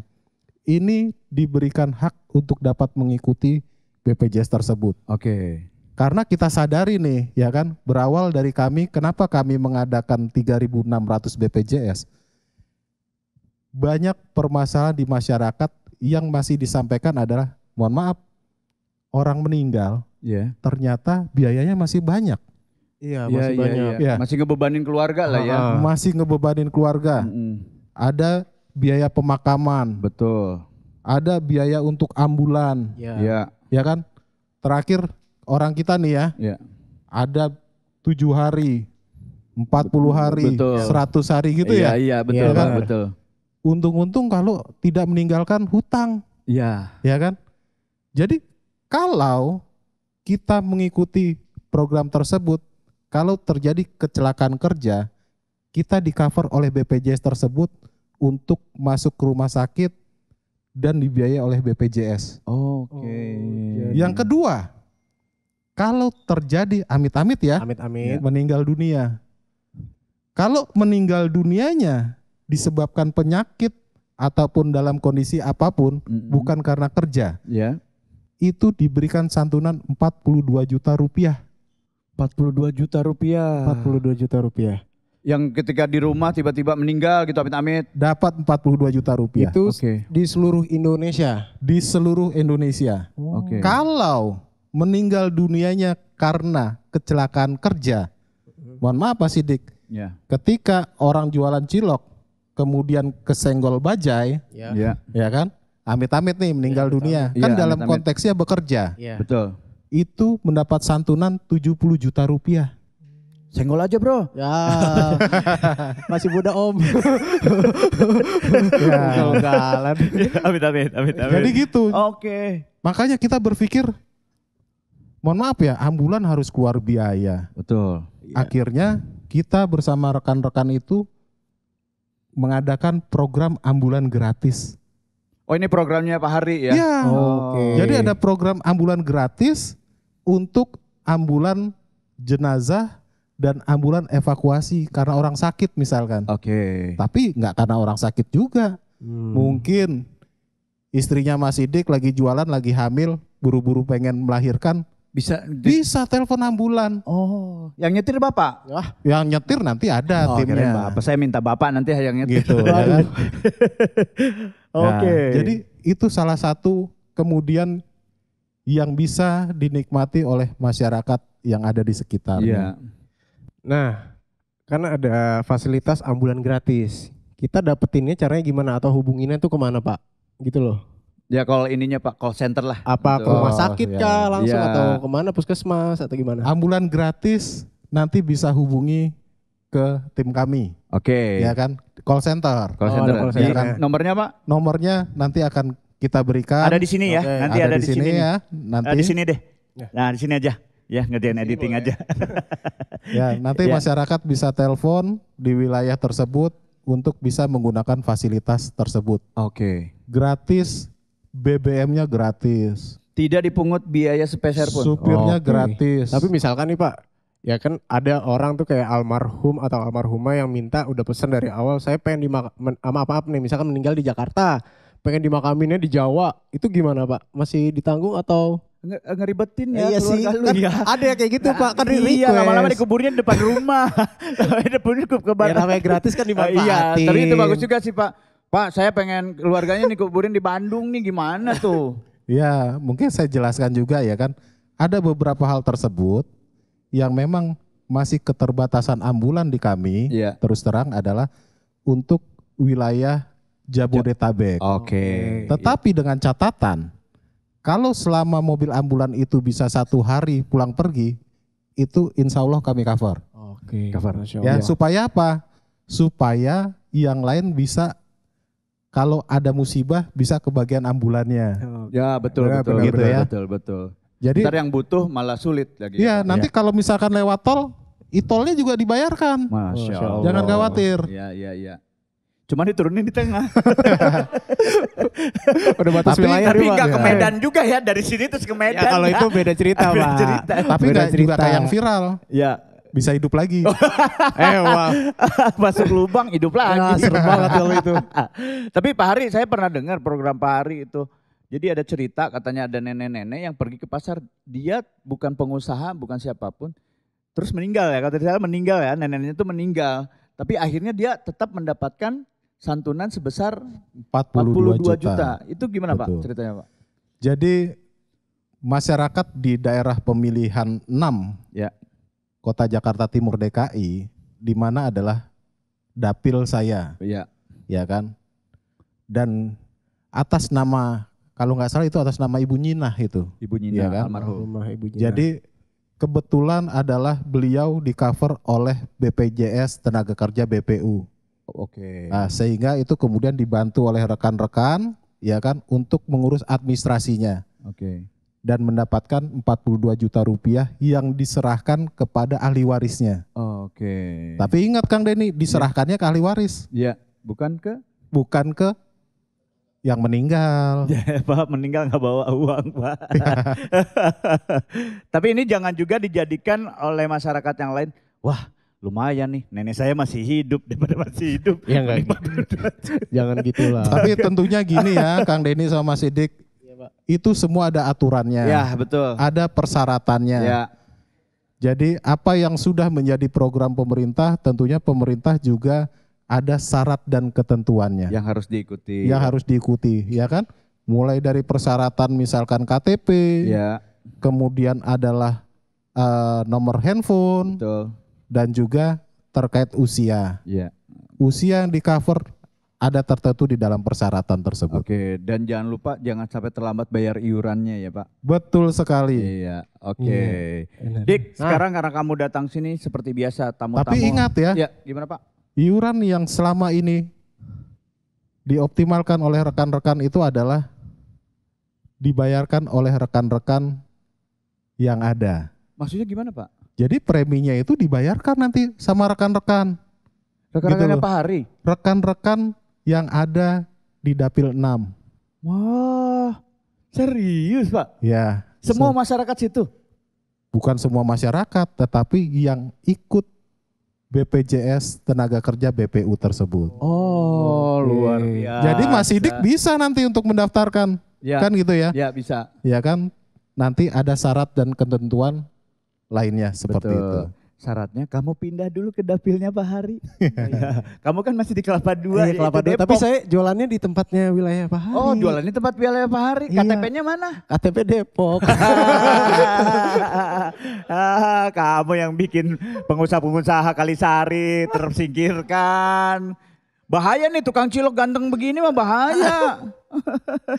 S2: ini diberikan hak untuk dapat mengikuti BPJS tersebut.
S1: Oke.
S2: Karena kita sadari nih ya kan berawal dari kenapa kami mengadakan 3.600 BPJS. Banyak permasalahan di masyarakat yang masih disampaikan adalah mohon maaf orang meninggal ternyata biayanya masih banyak.
S3: Iya, masih banyak.
S2: Ya.
S1: Masih ngebebanin keluarga lah ya.
S2: Masih ngebebanin keluarga. Ada biaya pemakaman.
S1: Betul.
S2: Ada biaya untuk ambulan.
S1: Iya.
S2: Ya kan? Terakhir orang kita nih ya.
S1: Iya.
S2: Ada 7 hari 40 hari,
S1: Betul.
S2: 100 hari gitu ya.
S1: Iya, betul,
S3: Iya,
S1: Pak,
S3: benar.
S1: betul.
S2: Untung-untung kalau tidak meninggalkan hutang,
S1: Iya.
S2: ya kan? Jadi kalau kita mengikuti program tersebut, kalau terjadi kecelakaan kerja, kita di cover oleh BPJS tersebut untuk masuk ke rumah sakit dan dibiayai oleh BPJS.
S1: Oke.
S2: Yang kedua, kalau terjadi amit-amit ya,
S3: Amit-amit.
S2: meninggal dunia. Kalau meninggal dunianya disebabkan penyakit ataupun dalam kondisi apapun, bukan karena kerja,
S1: Ya.
S2: itu diberikan santunan 42 juta rupiah.
S1: 42 juta rupiah.
S3: 42 juta rupiah.
S1: Yang ketika di rumah tiba-tiba meninggal gitu amit-amit.
S2: Dapat 42 juta rupiah
S3: Itu
S1: Oke.
S3: di seluruh Indonesia.
S2: di seluruh Indonesia.
S1: Oke.
S2: Kalau meninggal dunianya karena kecelakaan kerja, mohon maaf Pak Sidik,
S1: Ya.
S2: ketika orang jualan cilok kemudian kesenggol bajai,
S3: Ya.
S1: Ya.
S2: ya kan? Amit-amit nih meninggal dunia.
S1: Iya,
S2: Kan dalam
S1: amit-amit.
S2: konteksnya bekerja.
S3: Ya.
S1: Betul.
S2: Itu mendapat santunan 70 juta rupiah.
S1: Senggol aja, Bro.
S3: Ya. Masih muda Om.
S2: Ya.
S3: Ugal-ugalan.
S1: Amit-amit, amit-amit.
S2: Jadi gitu.
S1: Oke.
S2: Makanya kita berpikir, mohon maaf ya, ambulan harus keluar biaya.
S1: Betul.
S2: Akhirnya kita bersama rekan-rekan itu mengadakan program ambulan gratis.
S1: Oh, ini programnya Pak Hari ya?
S2: Iya.
S3: Oke.
S2: Jadi ada program ambulan gratis untuk ambulan jenazah dan ambulan evakuasi karena orang sakit misalkan.
S1: Oke.
S2: Tapi nggak karena orang sakit juga. Mungkin istrinya Mas Sidik lagi jualan, lagi hamil, buru-buru pengen melahirkan, bisa telepon ambulan.
S1: Oh, yang nyetir Bapak?
S2: Yang nyetir nanti ada
S1: Oh, kirain
S2: timnya.
S1: Bapak. Saya minta Bapak nanti yang nyetir.
S2: Gitu. Ya kan?
S1: Oke.
S2: Nah, jadi itu salah satu kemudian yang bisa dinikmati oleh masyarakat yang ada di
S1: Iya.
S2: sekitarnya.
S3: Nah, karena ada fasilitas ambulan gratis. Kita dapetinnya caranya gimana atau hubunginnya tuh kemana Pak? Gitu loh.
S1: Ya kalau ininya Pak call center lah.
S3: Apa ke
S1: Gitu.
S3: rumah sakit
S2: iya,
S3: kah
S2: iya.
S3: langsung
S1: Iya.
S3: atau kemana puskesmas atau gimana?
S2: Ambulan gratis nanti bisa hubungi ke tim kami,
S1: Oke.
S2: ya kan? Call center.
S1: Call
S3: Oh,
S1: center.
S3: ada call
S1: Iya,
S3: center.
S1: nomornya Pak?
S2: Nomornya nanti akan kita berikan.
S1: Ada di sini ya.
S3: Oke.
S1: Nanti ada di sini nih.
S2: ya. Nanti
S1: Di sini deh.
S3: Ya.
S1: Nah, di sini aja. Ya, ngerjain editing
S3: boleh.
S1: aja.
S2: ya nanti
S1: Ya.
S2: masyarakat bisa telepon di wilayah tersebut untuk bisa menggunakan fasilitas tersebut.
S1: Oke.
S2: Gratis, BBM-nya gratis.
S1: Tidak dipungut biaya sepeser pun.
S2: Supirnya
S3: Oke.
S2: gratis.
S3: Tapi misalkan nih Pak, ya kan ada orang tuh kayak almarhum atau almarhumah yang minta udah pesan dari awal, saya pengen maaf nih, misalkan meninggal di Jakarta, pengen dimakaminnya di Jawa, itu gimana Pak? Masih ditanggung atau?
S1: Ngeribetin ya
S3: Iya sih,
S1: keluarga lu
S3: kan
S1: ya.
S3: ada ya kayak gitu Pak, kan
S1: Iya,
S3: request.
S1: lama-lama dikuburnya di depan rumah. Dikuburnya
S3: Ya namanya gratis kan dimanfaatin.
S1: Iya, tapi itu bagus juga sih Pak. Pak, saya pengen keluarganya dikuburin di Bandung nih, gimana tuh?
S2: Ya, mungkin saya jelaskan juga ya kan. Ada beberapa hal tersebut yang memang masih keterbatasan ambulan di kami.
S1: Iya.
S2: Terus terang adalah untuk wilayah Jabodetabek.
S1: Oke.
S2: Tetapi dengan catatan, kalau selama mobil ambulan itu bisa 1 hari pulang pergi, itu insya Allah kami cover.
S3: Oke.
S1: Cover.
S3: Masya
S2: Ya,
S3: Allah.
S2: supaya apa? Supaya yang lain bisa, kalau ada musibah bisa kebagian ambulannya.
S1: Ya, betul,
S3: Benar,
S1: betul,
S3: benar,
S1: betul,
S2: benar.
S1: betul, betul.
S2: Jadi
S1: Ntar yang butuh malah sulit lagi.
S2: ya
S1: Pak.
S2: nanti kalau misalkan lewat tol, e-tolnya juga dibayarkan.
S1: Masya
S3: Masya
S1: Allah.
S2: Jangan khawatir.
S1: Iya, iya, iya. Cuma diturunin di tengah.
S3: Udah batas
S2: Tapi-
S3: wilayah
S1: Tapi
S3: nih, Pak.
S1: nggak ke
S3: Ya.
S1: Medan juga ya, dari sini terus ke
S3: Ya,
S1: Medan.
S3: kalau itu beda cerita
S1: Beda
S3: Pak.
S1: cerita.
S2: Tapi
S3: Beda
S2: nggak juga
S3: cerita.
S2: kayak yang viral,
S1: Ya,
S2: bisa hidup lagi.
S3: Wah.
S1: masuk lubang hidup
S3: Ya,
S1: lagi.
S3: serem banget kalau itu.
S1: Tapi Pak Hari, saya pernah dengar program Pak Hari itu. Jadi ada cerita katanya ada nenek-nenek yang pergi ke pasar. Dia bukan pengusaha, bukan siapapun. Terus meninggal ya, kata saya meninggal ya, neneknya itu meninggal. Tapi akhirnya dia tetap mendapatkan santunan sebesar 42 juta. Itu gimana
S2: Betul.
S1: Pak ceritanya Pak?
S2: Jadi masyarakat di daerah pemilihan 6
S1: Ya.
S2: Kota Jakarta Timur DKI, di mana adalah dapil saya,
S1: Iya.
S2: ya kan? Dan atas nama, kalau nggak salah itu atas nama Ibu Nyinah itu.
S1: Ibu
S2: Iya
S1: Nina
S2: kan?
S1: almarhum.
S3: Rumah ibunya.
S2: Jadi kebetulan adalah beliau di cover oleh BPJS Tenaga Kerja BPU.
S1: Oke.
S2: Nah, sehingga itu kemudian dibantu oleh rekan-rekan ya kan untuk mengurus administrasinya
S1: Oke.
S2: dan mendapatkan 42 juta rupiah yang diserahkan kepada ahli warisnya.
S1: Oke.
S2: Tapi ingat Kang Denny, diserahkannya ke ahli waris,
S1: Ya, bukan ke?
S2: bukan ke yang meninggal.
S1: Ya, Pak, meninggal nggak bawa uang, Pak. Tapi ini jangan juga dijadikan oleh masyarakat yang lain. Wah, lumayan nih, nenek saya masih hidup daripada masih hidup.
S3: Ya enggak jangan gitulah.
S2: Tapi tentunya gini ya, Kang Denny sama Mas Sidik, itu semua ada aturannya,
S1: Ya, betul.
S2: ada persyaratannya.
S1: Ya,
S2: Jadi apa yang sudah menjadi program pemerintah, tentunya pemerintah juga ada syarat dan ketentuannya
S1: yang harus diikuti.
S2: yang harus diikuti, ya kan? Mulai dari persyaratan misalkan KTP,
S1: Ya,
S2: kemudian adalah nomor handphone,
S1: betul.
S2: dan juga terkait usia.
S1: Ya.
S2: Usia yang di cover ada tertentu di dalam persyaratan tersebut.
S1: Oke, dan jangan lupa jangan sampai terlambat bayar iurannya ya, Pak.
S2: Betul sekali.
S1: Iya, oke.
S3: Benar.
S1: Dik, sekarang karena kamu datang sini seperti biasa tamu-tamu.
S2: Tapi ingat ya,
S1: Ya, gimana Pak?
S2: iuran yang selama ini dioptimalkan oleh rekan-rekan itu adalah dibayarkan oleh rekan-rekan yang ada.
S1: Maksudnya gimana Pak?
S2: Jadi preminya itu dibayarkan nanti sama rekan-rekan.
S1: Rekan-rekannya
S2: Gitu loh.
S1: Pak Hari?
S2: Rekan-rekan yang ada di Dapil 6.
S1: Wah, serius Pak?
S2: Ya,
S1: Semua masyarakat situ?
S2: bukan semua masyarakat, tetapi yang ikut BPJS Tenaga Kerja BPU tersebut.
S1: Oh, luar biasa.
S2: Jadi Mas Sidik bisa nanti untuk mendaftarkan,
S1: Ya,
S2: kan gitu ya?
S1: ya bisa.
S2: Ya kan, nanti ada syarat dan ketentuan lainnya seperti
S1: Betul.
S2: itu.
S1: Syaratnya kamu pindah dulu ke dapilnya Pak Hari. Ya. Kamu kan masih di Kelapa Dua.
S3: Iya, Kelapa Dua. Tapi saya jualannya di tempatnya wilayah Pak Hari.
S1: Oh, jualannya tempat wilayah Pak Hari.
S3: Iya.
S1: KTP-nya mana?
S3: KTP Depok.
S1: Kamu yang bikin pengusaha-pengusaha Kalisari tersingkirkan. Bahaya nih tukang cilok ganteng begini mah bahaya.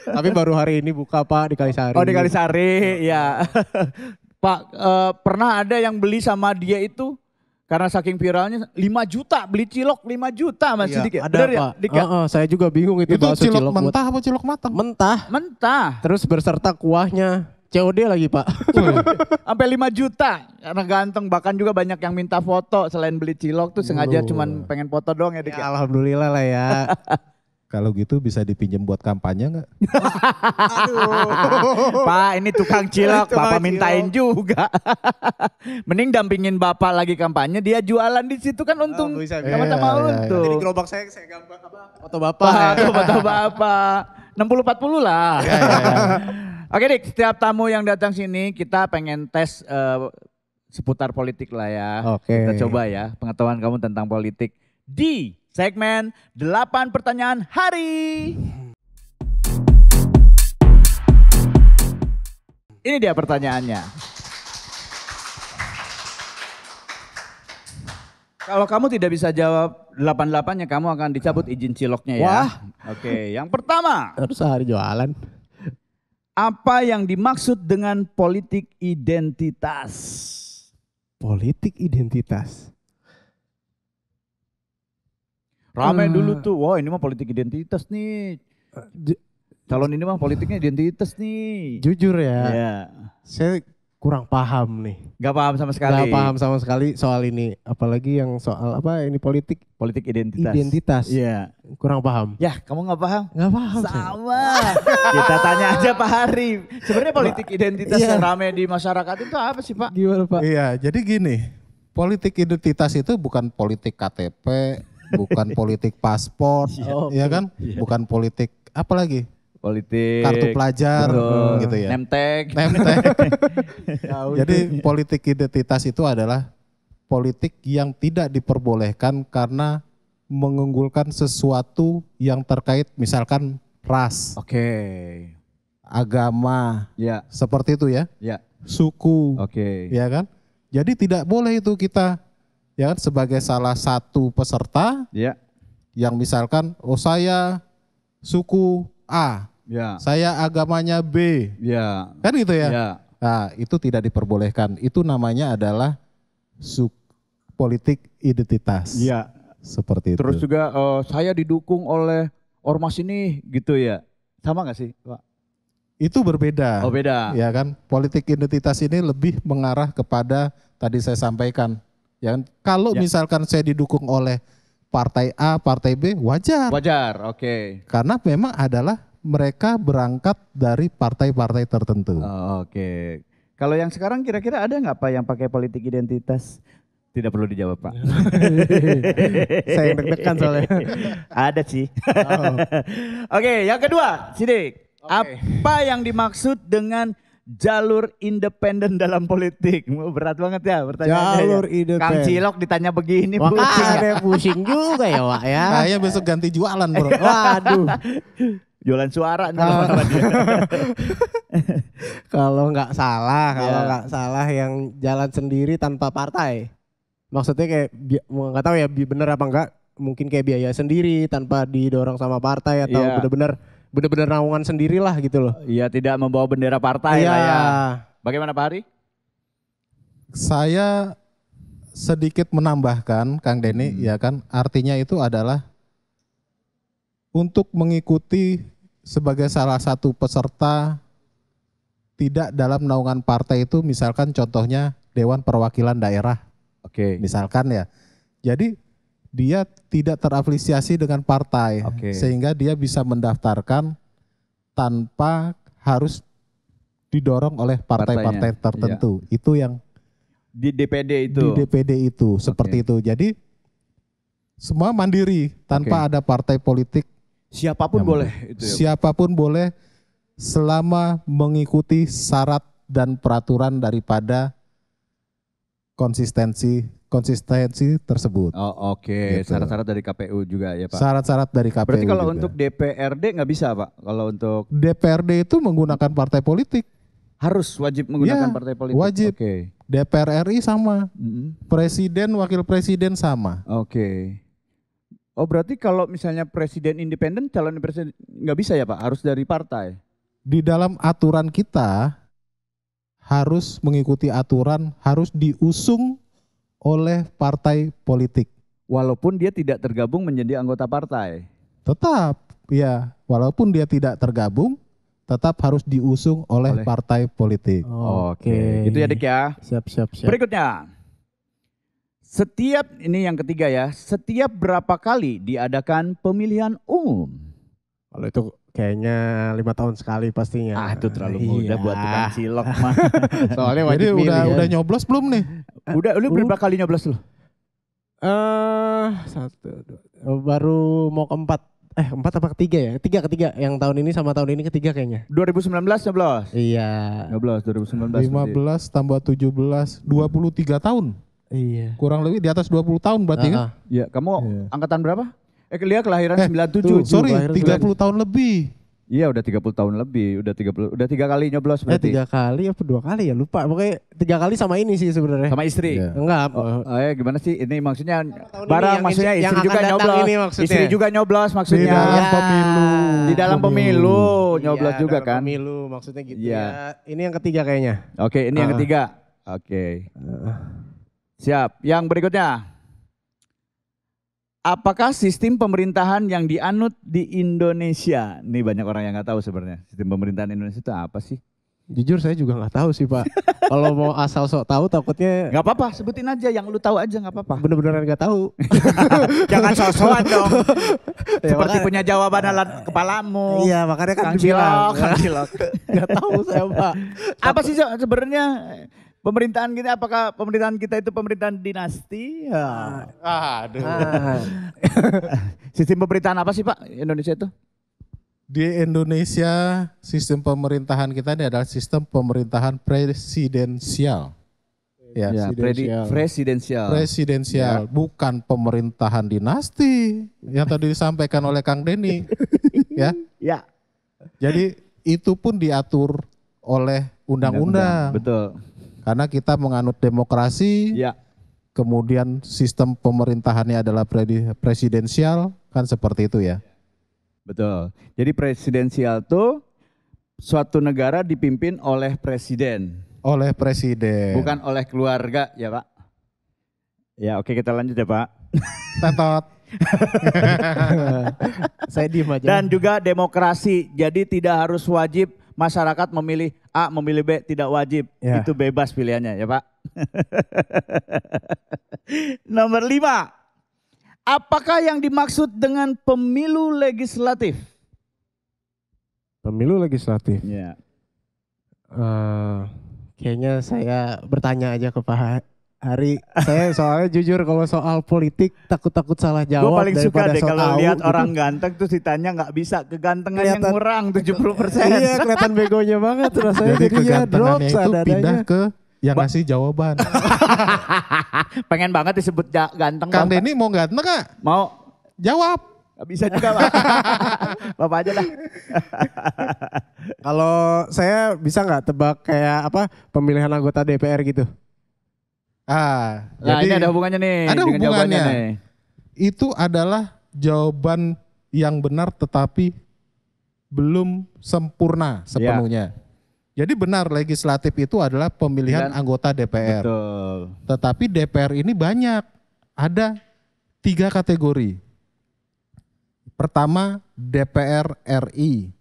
S3: Tapi baru hari ini buka Pak di Kalisari.
S1: Oh di Kalisari, ya. Pak, pernah ada yang beli sama dia itu karena saking viralnya 5 juta beli cilok 5 juta Mas
S3: Iya,
S1: Sidik ya?
S3: ada
S1: Bener ya,
S3: Pak.
S1: Dik ya?
S3: Saya juga bingung itu
S2: Itu
S3: bakso
S2: cilok
S3: buat-
S2: mentah apa cilok matang?
S3: mentah.
S1: Mentah,
S3: Terus berserta kuahnya. COD lagi Pak.
S1: sampai 5 juta karena ganteng. Bahkan juga banyak yang minta foto selain beli cilok tuh sengaja cuman pengen foto doang ya Dik
S3: Ya,
S1: ya?
S3: alhamdulillah lah ya.
S2: Kalau gitu bisa dipinjam buat kampanye nggak?
S1: Pak ini tukang cilok,
S3: Tukang
S1: Bapak
S3: cilok.
S1: mintain juga. Mending dampingin Bapak lagi kampanye, dia jualan di situ kan untung.
S3: bisa, bisa.
S1: Sama-sama
S2: Iya, iya,
S1: untung.
S3: Jadi gerobak saya gambar apa? Foto Bapak.
S1: Pak, tuh foto Bapak. 60-40 lah. Oke Dik, setiap tamu yang datang sini kita pengen tes seputar politik lah ya.
S3: Oke.
S1: Kita coba ya pengetahuan kamu tentang politik di segmen 8 pertanyaan hari. Ini dia pertanyaannya. Kalau kamu tidak bisa jawab 8-8-nya, kamu akan dicabut izin ciloknya ya.
S3: Wah.
S1: Oke, yang pertama.
S3: Terus sehari jualan.
S1: Apa yang dimaksud dengan politik identitas?
S3: Politik identitas.
S1: Rame dulu tuh, wah ini mah politik identitas nih. Calon ini mah politiknya identitas nih.
S3: Jujur ya,
S1: Ya,
S3: saya kurang paham nih.
S1: nggak paham sama sekali.
S3: Gak paham sama sekali soal ini. Apalagi yang soal apa ini politik
S1: Politik identitas.
S3: identitas.
S1: Iya.
S3: Kurang paham.
S1: Ya, kamu nggak paham?
S3: Gak paham saya.
S1: Sama. Kita tanya aja Pak Hari. Sebenarnya politik identitas
S3: Iya.
S1: yang rame di masyarakat itu apa sih Pak?
S3: Gimana Pak?
S2: Iya, jadi gini, politik identitas itu bukan politik KTP, bukan politik paspor, ya kan? Bukan politik apa lagi?
S1: Politik.
S2: Kartu pelajar,
S1: betul.
S2: gitu ya.
S1: Nemtek.
S2: Nemtek. Jadi politik identitas itu adalah politik yang tidak diperbolehkan karena mengunggulkan sesuatu yang terkait misalkan ras,
S1: Oke.
S2: agama,
S1: Ya,
S2: seperti itu ya,
S1: ya.
S2: suku,
S1: Oke.
S2: ya kan? Jadi tidak boleh itu kita ya kan, sebagai salah satu peserta
S1: Ya.
S2: yang misalkan oh saya suku A,
S1: Ya.
S2: saya agamanya B,
S1: Ya.
S2: kan gitu ya.
S1: Ya.
S2: Nah, itu tidak diperbolehkan. Itu namanya adalah politik identitas.
S1: Iya.
S2: Seperti itu.
S1: Terus juga saya didukung oleh ormas ini gitu ya. Sama nggak sih, Pak?
S2: Itu berbeda.
S1: Oh, beda.
S2: Ya kan? Politik identitas ini lebih mengarah kepada tadi saya sampaikan. Ya kan? Kalau misalkan saya didukung oleh partai A, partai B, wajar.
S1: Wajar, oke.
S2: Karena memang adalah mereka berangkat dari partai-partai tertentu.
S1: Oh, oke. Kalau yang sekarang kira-kira ada nggak Pak yang pakai politik identitas? Tidak perlu dijawab Pak.
S3: Saya yang deg-degan soalnya.
S1: Ada sih. Oh. Oke, yang kedua, Sidik. Apa yang dimaksud dengan jalur independen dalam politik? Berat banget ya pertanyaannya.
S3: Jalur
S1: ya.
S3: independen.
S1: Kang Cilok ditanya begini
S3: pusing. Ada pusing juga ya Wak ya.
S2: Kayaknya besok ganti jualan bro.
S3: Waduh.
S1: Jualan suara
S3: Kalau nggak salah yang jalan sendiri tanpa partai. Maksudnya kayak nggak tahu ya bener apa enggak, mungkin kayak biaya sendiri tanpa didorong sama partai atau bener-bener naungan sendiri lah gitu loh.
S1: Iya, tidak membawa bendera partai lah ya. Bagaimana Pak Hari?
S2: Saya sedikit menambahkan Kang Denny, ya kan, artinya itu adalah untuk mengikuti sebagai salah satu peserta tidak dalam naungan partai itu, misalkan contohnya Dewan Perwakilan Daerah.
S1: Oke.
S2: Misalkan ya. Jadi dia tidak terafiliasi dengan partai, sehingga dia bisa mendaftarkan tanpa harus didorong oleh partai-partai tertentu. Iya. Itu yang
S1: di DPD itu.
S2: Di DPD itu seperti itu. Jadi semua mandiri tanpa ada partai politik.
S1: Siapapun boleh itu ya.
S2: Siapapun boleh selama mengikuti syarat dan peraturan daripada konsistensi tersebut.
S1: Oh, oke.
S2: Gitu.
S1: Syarat-syarat dari KPU juga ya Pak.
S2: Syarat-syarat dari KPU.
S1: Berarti kalau
S2: juga.
S1: untuk DPRD nggak bisa Pak? Kalau untuk
S2: DPRD itu menggunakan partai politik.
S1: Harus wajib menggunakan partai politik.
S2: Wajib. DPR RI sama. Presiden, wakil presiden sama.
S1: Oke. Oh berarti kalau misalnya presiden independen, calon presiden nggak bisa ya Pak? Harus dari partai.
S2: Di dalam aturan kita harus mengikuti aturan, harus diusung oleh partai politik.
S1: Walaupun dia tidak tergabung menjadi anggota partai.
S2: Tetap, ya, walaupun dia tidak tergabung, tetap harus diusung oleh partai politik.
S1: Oke. Itu ya Dik ya.
S3: Siap.
S1: Berikutnya. Ini yang ketiga ya, setiap berapa kali diadakan pemilihan umum?
S3: Kalau itu kayaknya 5 tahun sekali pastinya.
S1: Itu terlalu muda buat tukang cilok mah.
S3: Soalnya wajib milih.
S2: Udah nyoblos belum nih?
S1: Lu berapa kali nyoblos lu?
S3: Baru mau keempat. Empat apa ketiga ya? Ketiga. Yang tahun ini sama tahun ini ketiga kayaknya.
S1: 2019 nyoblos?
S3: Iya.
S1: Nyoblos 2019.
S2: 15 tambah 17, 23 tahun.
S3: Iya.
S2: Kurang lebih di atas 20 tahun berarti kan?
S1: Iya, kamu angkatan berapa? Dia kelahiran 97.
S2: Sorry, 30 tahun lebih.
S1: Iya, udah 30 tahun lebih, udah 3 kali nyoblos berarti.
S3: 3 kali apa 2 kali ya? Lupa. Pokoknya 3 kali sama ini sih sebenarnya.
S1: Sama istri?
S2: Iya.
S3: Enggak.
S1: Gimana sih? Ini maksudnya barang maksudnya
S3: yang
S1: istri juga nyoblos. Istri juga nyoblos maksudnya.
S2: Di dalam pemilu.
S1: Di dalam pemilu nyoblos juga kan?
S3: Pemilu maksudnya gitu ya. Ini yang ketiga kayaknya.
S1: Oke, ini yang ketiga. Oke. Siap. Yang berikutnya. Apakah sistem pemerintahan yang dianut di Indonesia? Ini banyak orang yang nggak tahu sebenarnya. Sistem pemerintahan Indonesia itu apa sih?
S3: Jujur saya juga nggak tahu sih Pak. Kalau mau asal sok tahu takutnya.
S1: Nggak apa-apa, sebutin aja yang lu tahu aja nggak apa-apa.
S3: Bener-bener nggak tahu.
S1: Jangan sok-sokan dong. Seperti punya jawaban alat kepalamu.
S3: Iya makanya kan
S1: Kang Cilok.
S3: Nggak tahu saya Pak.
S1: Apa sih sebenarnya? Pemerintahan kita, apakah pemerintahan kita itu pemerintahan dinasti? Sistem pemerintahan apa sih Pak Indonesia itu?
S2: Di Indonesia sistem pemerintahan kita ini adalah sistem pemerintahan presidensial. Presidensial, bukan pemerintahan dinasti yang tadi disampaikan oleh Kang Denny. Ya. Jadi itu pun diatur oleh undang-undang.
S1: Betul.
S2: Karena kita menganut demokrasi, kemudian sistem pemerintahannya adalah presidensial, kan seperti itu ya.
S1: Betul. Jadi presidensial itu suatu negara dipimpin oleh presiden.
S2: oleh presiden.
S1: bukan oleh keluarga ya Pak. Ya oke kita lanjut ya Pak.
S2: Tetot.
S3: Saya diem aja.
S1: Dan juga demokrasi, jadi tidak harus wajib masyarakat memilih A, memilih B, tidak wajib.
S3: Ya.
S1: Itu bebas pilihannya ya Pak. Nomor 5. Apakah yang dimaksud dengan pemilu legislatif?
S3: Pemilu legislatif.
S1: Ya.
S3: Kayaknya saya bertanya aja ke Pak Hari. Saya soalnya jujur kalau soal politik takut-takut salah
S1: Gue
S3: jawab.
S1: paling suka
S3: daripada
S1: deh
S3: so
S1: kalau
S3: tahu
S1: lihat
S3: gitu.
S1: orang ganteng terus ditanya nggak bisa, kegantengannya
S3: Kelihatan-
S1: ngurang 70%.
S3: Iya kelihatan begonya banget rasanya.
S2: Jadi
S3: Jadi ya drop
S2: kegantengannya itu
S3: seadanya.
S2: pindah ke yang ngasih jawaban.
S1: Pengen banget disebut ganteng.
S2: Kang
S1: Bapak.
S2: Denny mau ganteng gak?
S1: Mau?
S2: Jawab.
S1: Gak bisa juga Pak. Bapak aja dah.
S3: Kalau saya bisa nggak tebak kayak apa pemilihan anggota DPR gitu?
S2: Ah,
S1: Nah
S2: jadi
S1: ini ada hubungannya nih.
S2: ada
S1: dengan jawabannya
S2: hubungannya.
S1: nih.
S2: itu adalah jawaban yang benar tetapi belum sempurna sepenuhnya. Jadi benar legislatif itu adalah pemilihan
S1: Dan-
S2: anggota DPR.
S1: Betul.
S2: Tetapi DPR ini banyak. Ada 3 kategori. Pertama DPR RI.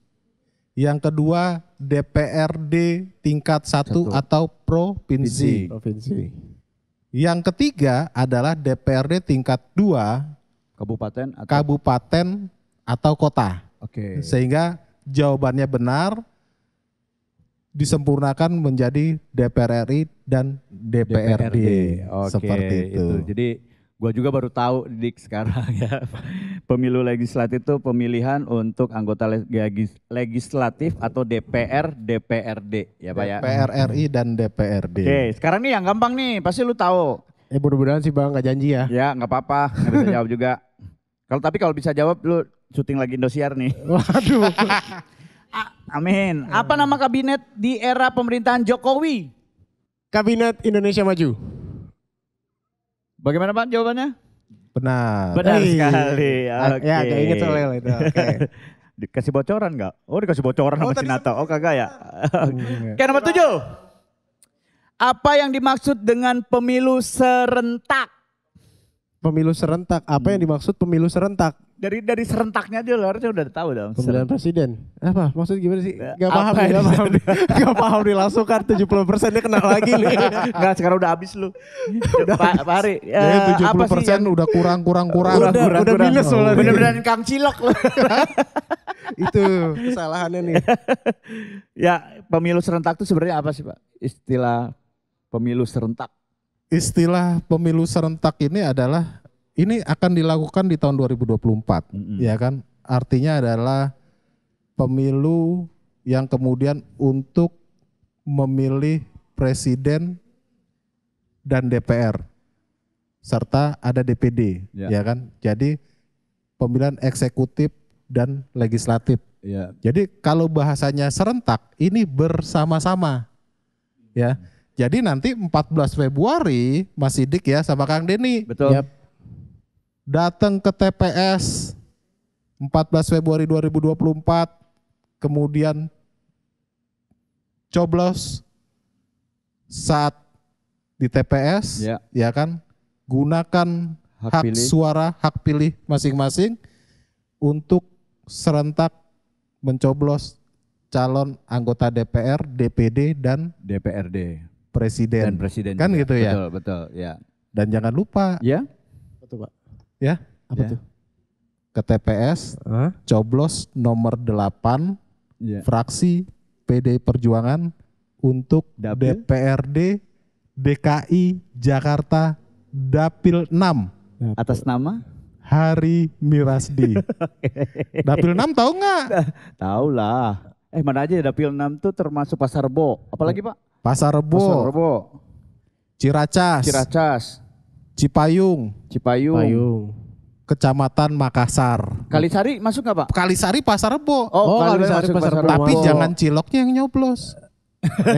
S2: Yang kedua DPRD tingkat 1
S1: Satu.
S2: atau provinsi.
S3: Provinsi.
S2: Yang ketiga adalah DPRD tingkat 2
S1: Kabupaten atau
S2: kabupaten atau kota.
S1: Oke.
S2: Sehingga jawabannya benar disempurnakan menjadi DPR RI dan DPRD.
S1: Oke,
S2: Seperti itu.
S1: Jadi gua juga baru tahu Dik sekarang ya. Pemilu legislatif itu pemilihan untuk anggota legislatif atau DPR, DPRD ya Pak ya.
S2: DPR RI dan DPRD.
S1: Oke, sekarang nih yang gampang nih, pasti lu tahu.
S3: Mudah-mudahan sih Bang nggak janji ya.
S1: Ya nggak apa-apa, nggak bisa jawab juga. Kalau bisa jawab lu syuting lagi Indosiar nih.
S3: Waduh.
S1: Amin. Apa nama kabinet di era pemerintahan Jokowi?
S3: Kabinet Indonesia Maju.
S1: Bagaimana Pak jawabannya?
S2: Benar.
S1: Benar
S3: Hei.
S1: sekali. Oke.
S3: Ya gak inget soalnya itu. Oke.
S1: Dikasih bocoran nggak? Oh dikasih bocoran sama
S3: tadi
S1: Sinato. Oh kagak ya? Oke nomor 7. Apa yang dimaksud dengan pemilu serentak?
S3: Pemilu serentak. Apa yang dimaksud pemilu serentak?
S1: Dari serentaknya aja lo harusnya udah tahu dong.
S3: Pemilihan presiden. Apa? Maksud gimana sih? Gak
S1: Apa
S3: paham,
S1: yang
S3: gak paham. Gak paham nih langsung kan 70% dia kena lagi nih.
S1: Enggak sekarang udah habis lu. Pak Hari.
S2: Jadi 70%
S1: apa sih yang
S2: udah kurang.
S3: Udah minus soalnya.
S1: Bener-bener Kang Cilok lu.
S3: Itu kesalahannya nih.
S1: Ya pemilu serentak itu sebenarnya apa sih Pak? Istilah pemilu serentak.
S2: Istilah pemilu serentak ini adalah ini akan dilakukan di tahun 2024, ya kan? Artinya adalah pemilu yang kemudian untuk memilih presiden dan DPR serta ada DPD, ya kan? Jadi pemilihan eksekutif dan legislatif.
S1: Ya.
S2: Jadi kalau bahasanya serentak ini bersama-sama, ya. Jadi nanti 14 Februari Mas Sidik ya sama Kang Denny
S1: Betul.
S3: Yap.
S2: datang ke TPS 14 Februari 2024, kemudian coblos saat di TPS, ya kan, gunakan hak suara, hak pilih masing-masing untuk serentak mencoblos calon anggota DPR, DPD dan
S1: DPRD
S2: presiden.
S1: dan presiden
S2: Kan
S1: juga.
S2: gitu ya.
S1: Betul, ya.
S2: Dan jangan lupa
S1: Ya.
S3: Betul Pak.
S2: ya
S3: Apa
S1: Ya.
S3: tuh?
S2: ke TPS coblos nomor 8
S1: Ya.
S2: fraksi PDI Perjuangan untuk
S1: Dapil?
S2: DPRD DKI Jakarta Dapil 6
S1: Atas nama?
S2: Hari Mirasdi. Dapil 6 tahu nggak?
S1: Tahu lah. Mana aja ya Dapil 6 tuh termasuk Pasar Rebo. Apalagi Pak?
S2: Pasar
S1: Pasar
S2: Rebo,
S1: Rebo,
S2: Ciracas,
S1: Ciracas,
S2: Cipayung,
S3: Payung.
S2: Kecamatan Makassar.
S1: Kalisari masuk nggak Pak?
S2: Kalisari Pasar Rebo.
S3: Oh, Kalisari
S1: masuk
S3: Pasar Rebo.
S2: Tapi
S3: Oh.
S2: jangan ciloknya yang nyoblos.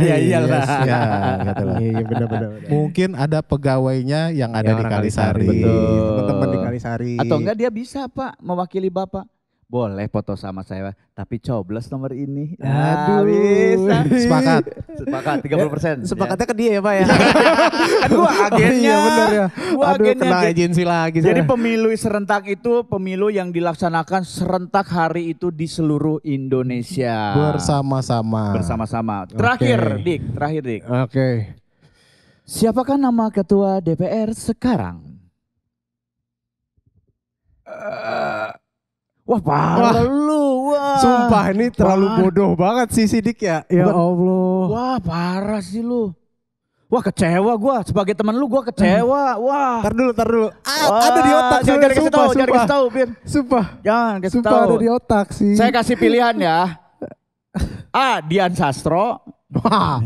S1: Ya iyalah.
S2: Ya, gitu loh.
S3: Iya benar-benar.
S2: Mungkin ada pegawainya yang ada di
S3: orang
S2: Kalisari.
S1: Betul.
S3: Teman-teman di Kalisari.
S1: Atau enggak dia bisa Pak mewakili Bapak boleh foto sama saya, tapi coblos nomor ini.
S3: Aduh.
S1: Bisa.
S2: Sepakat.
S1: Sepakat 30%.
S3: Sepakatnya ke dia ya Pak ya.
S1: Kan gua agennya.
S3: Iya benar ya.
S1: Gua
S3: Aduh
S1: agennya.
S3: kena agensi lagi.
S1: Jadi
S3: saya.
S1: pemilu serentak itu pemilu yang dilaksanakan serentak hari itu di seluruh Indonesia.
S2: Bersama-sama.
S1: Bersama-sama. Terakhir,
S3: Oke.
S1: Dik.
S3: Oke.
S1: Siapakah nama ketua DPR sekarang? Wah parah lu, wah.
S3: Sumpah ini terlalu bodoh banget sih Sidik ya. Ya
S1: Bukan.
S3: Allah.
S1: Wah parah sih lu. Wah kecewa gua, sebagai teman lu gua kecewa. Wah.
S3: Tar dulu.
S1: Wah,
S3: Ada di otak
S1: jangan
S3: saya,
S1: kasih tahu, jangan kasih tahu, Bir.
S3: Sumpah.
S1: Jangan kasih
S3: Sumpah
S1: tahu.
S3: ada di otak sih.
S1: Saya kasih pilihan ya. A. Dian Sastro.
S3: Wah.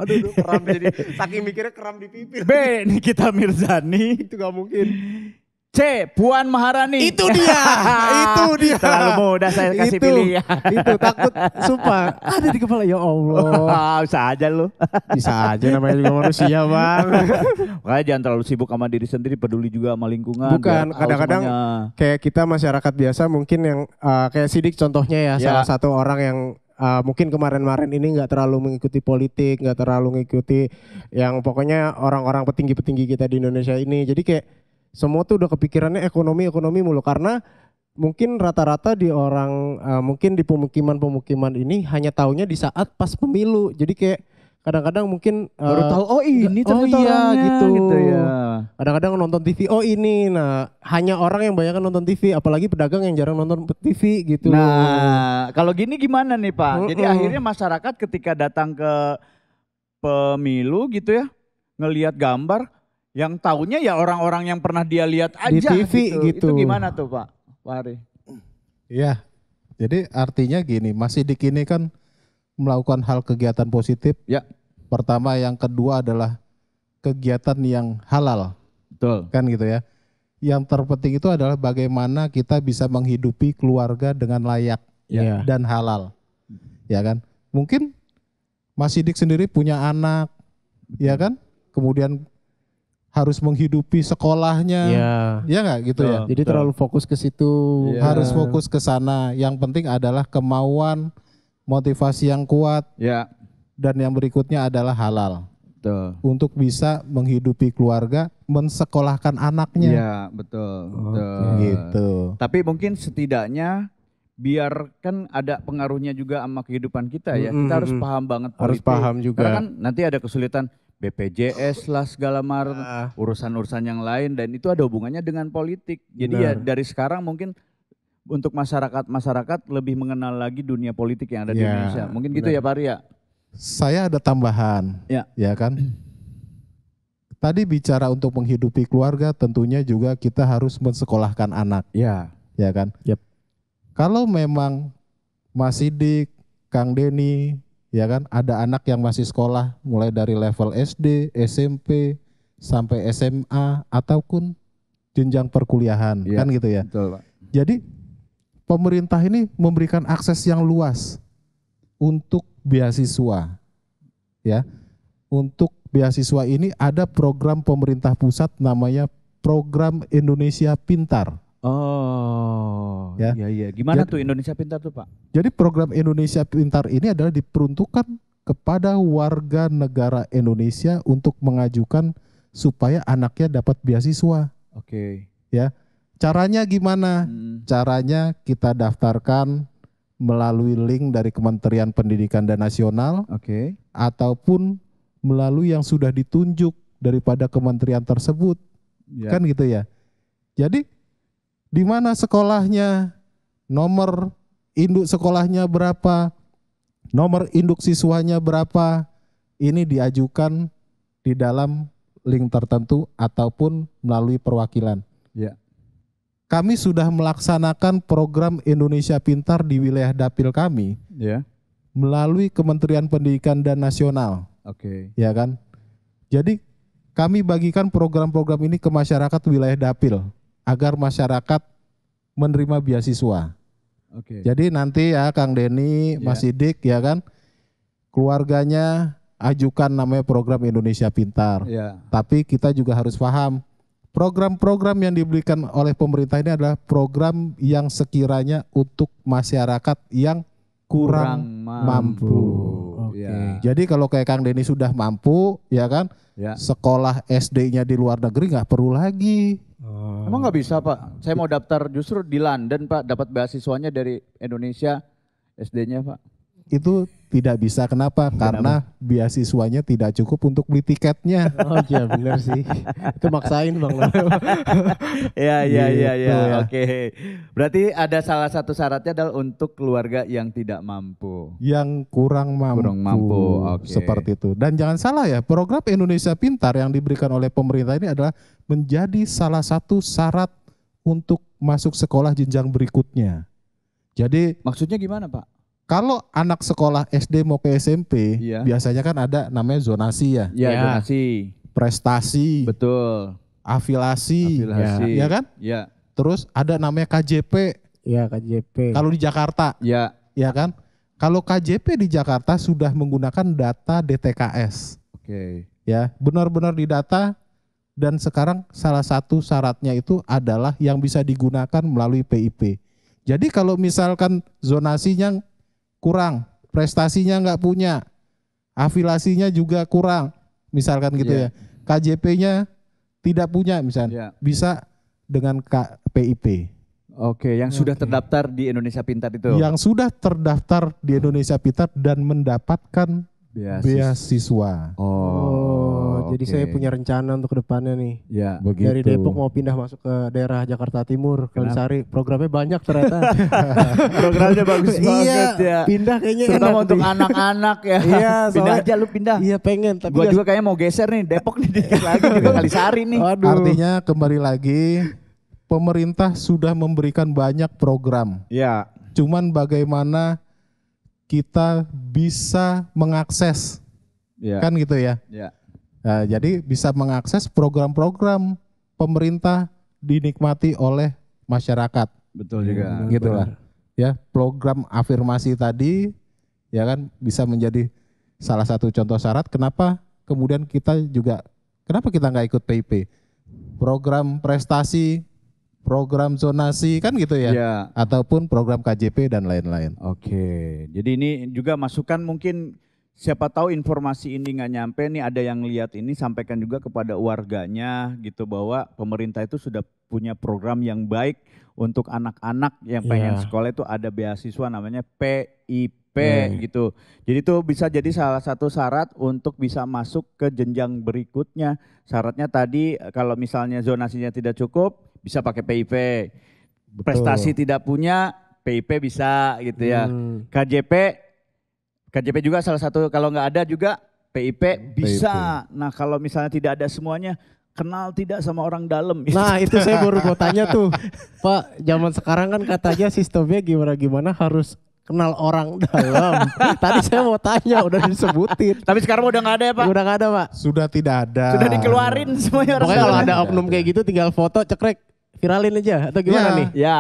S3: Aduh keram jadi. Saking mikirnya keram di pipi.
S1: B. Nikita Mirzani.
S3: Itu gak mungkin.
S1: C. Puan Maharani.
S3: Itu dia. Itu dia.
S1: Terlalu mudah saya kasih
S3: Itu.
S1: pilihan.
S3: Itu takut. Sumpah. Ada di kepala ya Allah.
S1: Bisa aja lu.
S3: Bisa aja namanya juga manusia bang.
S1: Makanya jangan terlalu sibuk sama diri sendiri, peduli juga sama lingkungan.
S3: Bukan,
S1: biar tahu
S3: kadang-kadang
S1: semuanya.
S3: kayak kita masyarakat biasa mungkin yang kayak Sidik contohnya ya,
S1: Ya.
S3: salah satu orang yang mungkin kemarin-kemarin ini nggak terlalu mengikuti politik, nggak terlalu mengikuti yang pokoknya orang-orang petinggi-petinggi kita di Indonesia ini. Jadi kayak semua tuh udah kepikirannya ekonomi mulu karena mungkin rata-rata di orang mungkin di pemukiman ini hanya taunya di saat pas pemilu. Jadi kayak kadang-kadang mungkin
S1: Baru tahu oh ini
S3: oh
S1: ternyata
S3: iya
S1: orangnya,
S3: gitu.
S1: ya.
S3: Kadang-kadang nonton TV, oh ini, nah hanya orang yang banyak nonton TV, apalagi pedagang yang jarang nonton TV gitu.
S1: Nah, kalau gini gimana nih Pak? Jadi
S3: Mm-mm.
S1: akhirnya masyarakat ketika datang ke pemilu gitu ya, ngelihat gambar, yang taunya ya orang-orang yang pernah dia lihat
S3: Di
S1: aja
S3: TV gitu.
S1: Itu gimana tuh Pak Fahri?
S2: Iya. Jadi artinya gini, Mas Sidik ini kan melakukan hal kegiatan positif.
S1: Ya.
S2: Pertama, yang kedua adalah kegiatan yang halal,
S1: Betul.
S2: kan gitu ya. Yang terpenting itu adalah bagaimana kita bisa menghidupi keluarga dengan layak
S3: Iya.
S2: dan halal. Ya kan? Mungkin Mas Sidik sendiri punya anak, ya kan? Kemudian harus menghidupi sekolahnya.
S3: Iya.
S2: Ya nggak gitu ya?
S3: Jadi terlalu fokus ke situ.
S1: Iya.
S2: Harus fokus ke sana. Yang penting adalah kemauan, motivasi yang kuat,
S1: Ya,
S2: dan yang berikutnya adalah halal.
S1: betul.
S2: Untuk bisa menghidupi keluarga, mensekolahkan anaknya.
S1: Iya, betul. Betul.
S2: Gitu.
S1: Tapi mungkin setidaknya biar kan ada pengaruhnya juga sama kehidupan kita ya. Kita harus paham banget
S3: Harus
S1: politik.
S3: paham juga.
S1: Karena kan nanti ada kesulitan BPJS lah segala macam,
S3: Ah.
S1: urusan-urusan yang lain dan itu ada hubungannya dengan politik. Jadi ya
S3: Benar.
S1: dari sekarang mungkin untuk masyarakat lebih mengenal lagi dunia politik yang ada di
S3: Ya,
S1: Indonesia. Mungkin gitu
S3: benar.
S1: ya Pak Ria.
S2: Saya ada tambahan,
S1: Ya.
S2: kan? Tadi bicara untuk menghidupi keluarga, tentunya juga kita harus mensekolahkan anak,
S1: Ya.
S2: ya kan?
S3: Yep.
S2: Kalau memang Mas Sidik, Kang Denny, ya kan, ada anak yang masih sekolah mulai dari level SD, SMP, sampai SMA ataupun jenjang perkuliahan,
S1: Ya,
S2: kan gitu ya.
S1: Betul Pak.
S2: Jadi pemerintah ini memberikan akses yang luas untuk beasiswa, ya. Untuk beasiswa ini ada program pemerintah pusat namanya Program Indonesia Pintar.
S1: Oh,
S2: Ya.
S1: iya. Gimana
S2: Jadi-
S1: tuh Indonesia Pintar tuh Pak?
S2: Jadi program Indonesia Pintar ini adalah diperuntukkan kepada warga negara Indonesia untuk mengajukan supaya anaknya dapat beasiswa.
S1: Oke.
S2: Ya, caranya gimana? Caranya kita daftarkan melalui link dari Kementerian Pendidikan dan Nasional
S1: Oke.
S2: ataupun melalui yang sudah ditunjuk daripada kementerian tersebut,
S1: Ya.
S2: kan gitu ya. Jadi di mana sekolahnya, nomor induk sekolahnya berapa, nomor induk siswanya berapa, ini diajukan di dalam link tertentu ataupun melalui perwakilan.
S1: Ya.
S2: Kami sudah melaksanakan program Indonesia Pintar di wilayah dapil kami
S1: Ya.
S2: melalui Kementerian Pendidikan dan Nasional,
S1: Oke.
S2: ya kan? Jadi kami bagikan program-program ini ke masyarakat wilayah dapil agar masyarakat menerima beasiswa.
S1: Oke.
S2: Jadi nanti ya Kang Denny, Mas Sidik, ya kan, keluarganya ajukan namanya program Indonesia Pintar.
S1: Ya.
S2: Tapi kita juga harus paham program-program yang diberikan oleh pemerintah ini adalah program yang sekiranya untuk masyarakat yang kurang mampu.
S3: Oke.
S1: Ya.
S2: Jadi kalau kayak Kang Denny sudah mampu, ya kan,
S1: Ya.
S2: sekolah SD-nya di luar negeri nggak perlu lagi.
S1: Emang nggak bisa Pak? Saya mau daftar justru di London Pak, dapat beasiswanya dari Indonesia SD-nya Pak.
S2: Itu tidak bisa. Kenapa? Karena beasiswanya tidak cukup untuk beli tiketnya.
S3: Oh iya benar sih. Itu maksain Bang.
S1: Ya,
S2: Gitu ya.
S1: Oke. Berarti ada salah satu syaratnya adalah untuk keluarga yang tidak mampu.
S2: Yang kurang mampu.
S1: Kurang mampu, oke.
S2: Seperti itu. Dan jangan salah ya, program Indonesia Pintar yang diberikan oleh pemerintah ini adalah menjadi salah satu syarat untuk masuk sekolah jenjang berikutnya. Jadi
S1: Maksudnya gimana Pak?
S2: kalau anak sekolah SD mau ke SMP,
S1: Iya.
S2: biasanya kan ada namanya zonasi ya,
S1: Ya,
S3: Ya.
S1: donasi.
S2: prestasi,
S1: Betul.
S2: afiliasi,
S1: Afiliasi.
S2: ya kan?
S1: Ya.
S2: Terus ada namanya KJP
S3: Iya KJP.
S2: kalau di Jakarta,
S1: Ya.
S2: ya kan? Kalau KJP di Jakarta sudah menggunakan data DTKS,
S1: Oke.
S2: ya, benar-benar didata. Dan sekarang salah satu syaratnya itu adalah yang bisa digunakan melalui PIP. Jadi kalau misalkan zonasinya kurang, prestasinya nggak punya, afiliasinya juga kurang, misalkan gitu
S1: Iya.
S2: ya, KJP-nya tidak punya misalnya,
S1: Ya.
S2: bisa dengan PIP.
S1: Oke, yang sudah terdaftar di Indonesia Pintar itu.
S2: Yang sudah terdaftar di Indonesia Pintar dan mendapatkan beasiswa.
S1: Oh,
S3: jadi
S1: oke.
S3: saya punya rencana untuk kedepannya nih.
S1: Ya.
S2: Begitu.
S3: Dari Depok mau pindah masuk ke daerah Jakarta Timur, Kalisari. Programnya banyak ternyata.
S1: Programnya bagus banget ya.
S3: Pindah kayaknya
S1: Terutama
S3: enak
S1: untuk
S3: nih.
S1: anak-anak ya.
S3: Iya,
S1: Pindah
S3: soalnya-
S1: aja lu pindah.
S3: Iya pengen, tapi
S1: Gua
S3: nggak-
S1: juga kayaknya mau geser nih Depok nih dikit lagi juga Kalisari nih.
S3: Aduh.
S2: Artinya kembali lagi, pemerintah sudah memberikan banyak program.
S1: Ya.
S2: Cuman bagaimana kita bisa mengakses,
S1: Ya.
S2: kan gitu ya.
S1: Ya.
S2: Nah, jadi bisa mengakses program-program pemerintah dinikmati oleh masyarakat.
S1: Betul juga.
S2: Gitu lah. Ya, program afirmasi tadi ya kan bisa menjadi salah satu contoh syarat kenapa kemudian kenapa kita nggak ikut PIP? Program prestasi, program zonasi kan gitu ya.
S1: Ya.
S2: Ataupun program KJP dan lain-lain.
S1: Oke. Jadi ini juga masukan mungkin siapa tahu informasi ini nggak nyampe nih, ada yang lihat ini, sampaikan juga kepada warganya gitu bahwa pemerintah itu sudah punya program yang baik untuk anak-anak yang pengen
S3: Iya.
S1: sekolah, itu ada beasiswa namanya PIP gitu. Jadi itu bisa jadi salah satu syarat untuk bisa masuk ke jenjang berikutnya. Syaratnya tadi kalau misalnya zonasinya tidak cukup bisa pakai PIP. Prestasi tidak punya PIP bisa gitu ya. KJP juga salah satu, kalau nggak ada juga PIP bisa. Nah kalau misalnya tidak ada semuanya, kenal tidak sama orang dalam.
S3: Nah itu saya baru mau tanya tuh, Pak, zaman sekarang kan katanya sistemnya gimana harus kenal orang dalam. Tadi saya mau tanya, udah disebutin.
S1: Tapi sekarang udah nggak ada ya Pak?
S3: Udah gak ada Pak.
S2: Sudah tidak ada.
S1: Sudah dikeluarin semuanya orang
S3: Pokoknya kalau
S1: dalam.
S3: ada oknum kayak gitu tinggal foto cekrek, viralin aja atau gimana
S2: Ya.
S3: nih?
S1: Ya,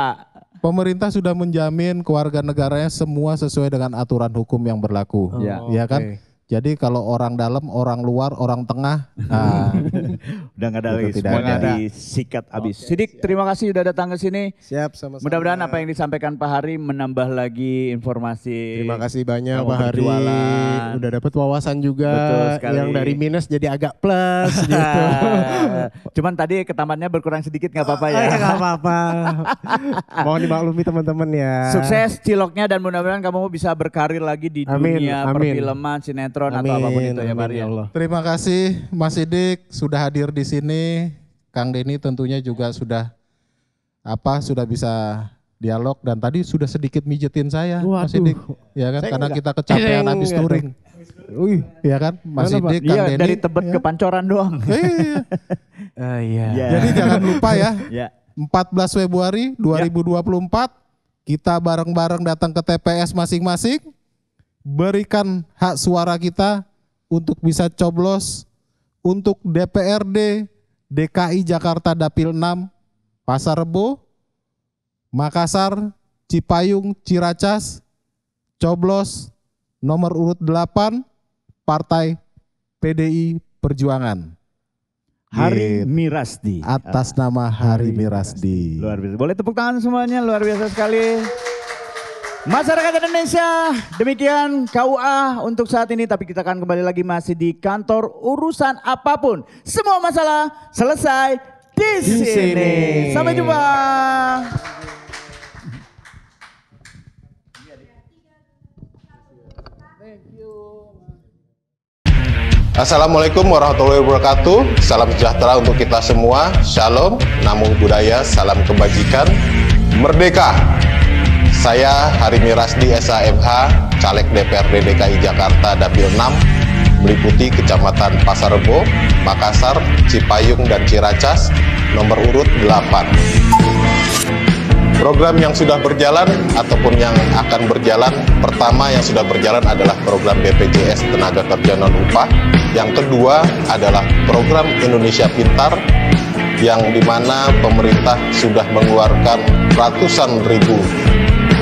S2: Pemerintah sudah menjamin kewarganegaranya semua sesuai dengan aturan hukum yang berlaku.
S1: Ya.
S2: Ya kan?
S3: Oke.
S2: Jadi kalau orang dalam, orang luar, orang tengah, nah,
S1: udah nggak ada
S2: Itu
S1: lagi,
S2: tidak
S1: semuanya
S3: ada.
S1: disikat habis. Sidik, terima kasih udah datang ke sini.
S3: Siap sama-sama.
S1: Mudah-mudahan apa yang disampaikan Pak Hari menambah lagi informasi.
S3: Terima kasih banyak
S1: Kamu
S3: Pak Hari.
S1: berjualan.
S3: Udah dapat wawasan juga.
S1: Betul sekali.
S3: Yang dari minus jadi agak plus gitu.
S1: Cuman tadi ketamannya berkurang sedikit nggak apa-apa ya.
S3: Gak apa-apa. Mohon dimaklumi teman-teman ya.
S1: Sukses ciloknya dan mudah-mudahan kamu bisa berkarir lagi di
S3: Amin,
S1: dunia
S3: amin.
S1: perfilman, sinetron atau apapun itu ya Pak Hari.
S3: ya Allah.
S2: terima kasih Mas Sidik sudah hadir di sini. Kang Denny tentunya juga sudah bisa dialog dan tadi sudah sedikit mijetin saya Mas
S3: Waduh.
S2: Sidik, ya kan?
S3: Saya
S2: Karena
S3: enggak.
S2: kita kecapean
S3: Saya
S2: habis
S3: enggak.
S2: touring,
S3: Wih.
S2: ya kan? Mas
S3: Mana, Pak?
S2: Sidik, Kang
S1: Iya,
S2: Denny.
S1: dari Tebet
S2: ya.
S1: ke Pancoran doang.
S2: Iya.
S3: Iya.
S1: Iya.
S2: Jadi jangan lupa ya,
S1: Ya.
S2: 14 Februari 2024 kita bareng-bareng datang ke TPS masing-masing, berikan hak suara kita untuk bisa coblos untuk DPRD DKI Jakarta Dapil 6, Pasar Rebo, Makassar, Cipayung, Ciracas, coblos nomor urut 8 Partai PDI Perjuangan.
S1: Hari Mirasdi.
S2: Atas nama Hari Mirasdi.
S1: Luar biasa. Boleh tepuk tangan semuanya, luar biasa sekali. Masyarakat Indonesia, demikian KUA untuk saat ini. Tapi kita akan kembali lagi masih di kantor urusan apapun. Semua masalah selesai di sini. Sampai jumpa.
S4: Assalamualaikum warahmatullahi wabarakatuh. Salam sejahtera untuk kita semua. Shalom, namo buddhaya, salam kebajikan. Merdeka. Saya Hari Mirasdi SHMH, Caleg DPRD DKI Jakarta Dapil 6, meliputi Kecamatan Pasar Rebo, Makassar, Cipayung, dan Ciracas, nomor urut 8. Program yang sudah berjalan ataupun yang akan berjalan, pertama yang sudah berjalan adalah program BPJS Tenaga Kerja Non-Upah. Yang kedua adalah program Indonesia Pintar, yang dimana pemerintah sudah mengeluarkan ratusan ribu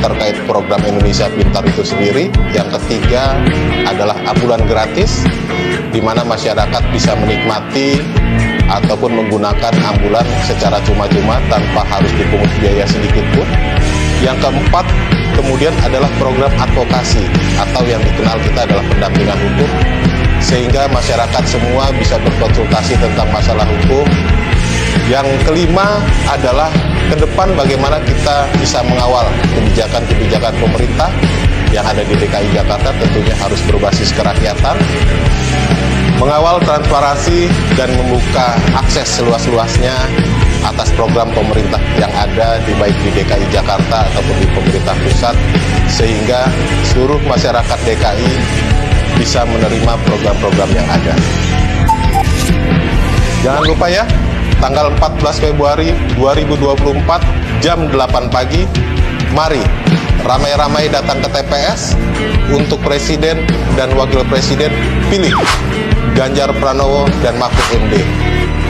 S4: terkait program Indonesia Pintar itu sendiri. Yang ketiga adalah ambulan gratis, di mana masyarakat bisa menikmati ataupun menggunakan ambulan secara cuma-cuma tanpa harus dipungut biaya sedikit pun. Yang keempat kemudian adalah program advokasi atau yang dikenal kita adalah pendampingan hukum, sehingga masyarakat semua bisa berkonsultasi tentang masalah hukum. Yang kelima adalah ke depan bagaimana kita bisa mengawal kebijakan-kebijakan pemerintah yang ada di DKI Jakarta, tentunya harus berbasis kerakyatan, mengawal transparansi dan membuka akses seluas-luasnya atas program pemerintah yang ada di baik di DKI Jakarta ataupun di pemerintah pusat, sehingga seluruh masyarakat DKI bisa menerima program-program yang ada. Jangan lupa ya, tanggal 14 Februari 2024 jam 8 pagi, mari ramai-ramai datang ke TPS untuk Presiden dan Wakil Presiden. Pilih Ganjar Pranowo dan Mahfud MD.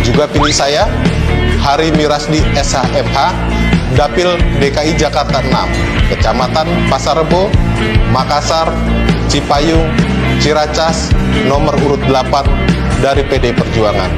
S4: Juga pilih saya, Hari Mirasdi SHMH, Dapil DKI Jakarta 6, Kecamatan Pasar Rebo, Makassar, Cipayung, Ciracas, nomor urut 8 dari PD Perjuangan.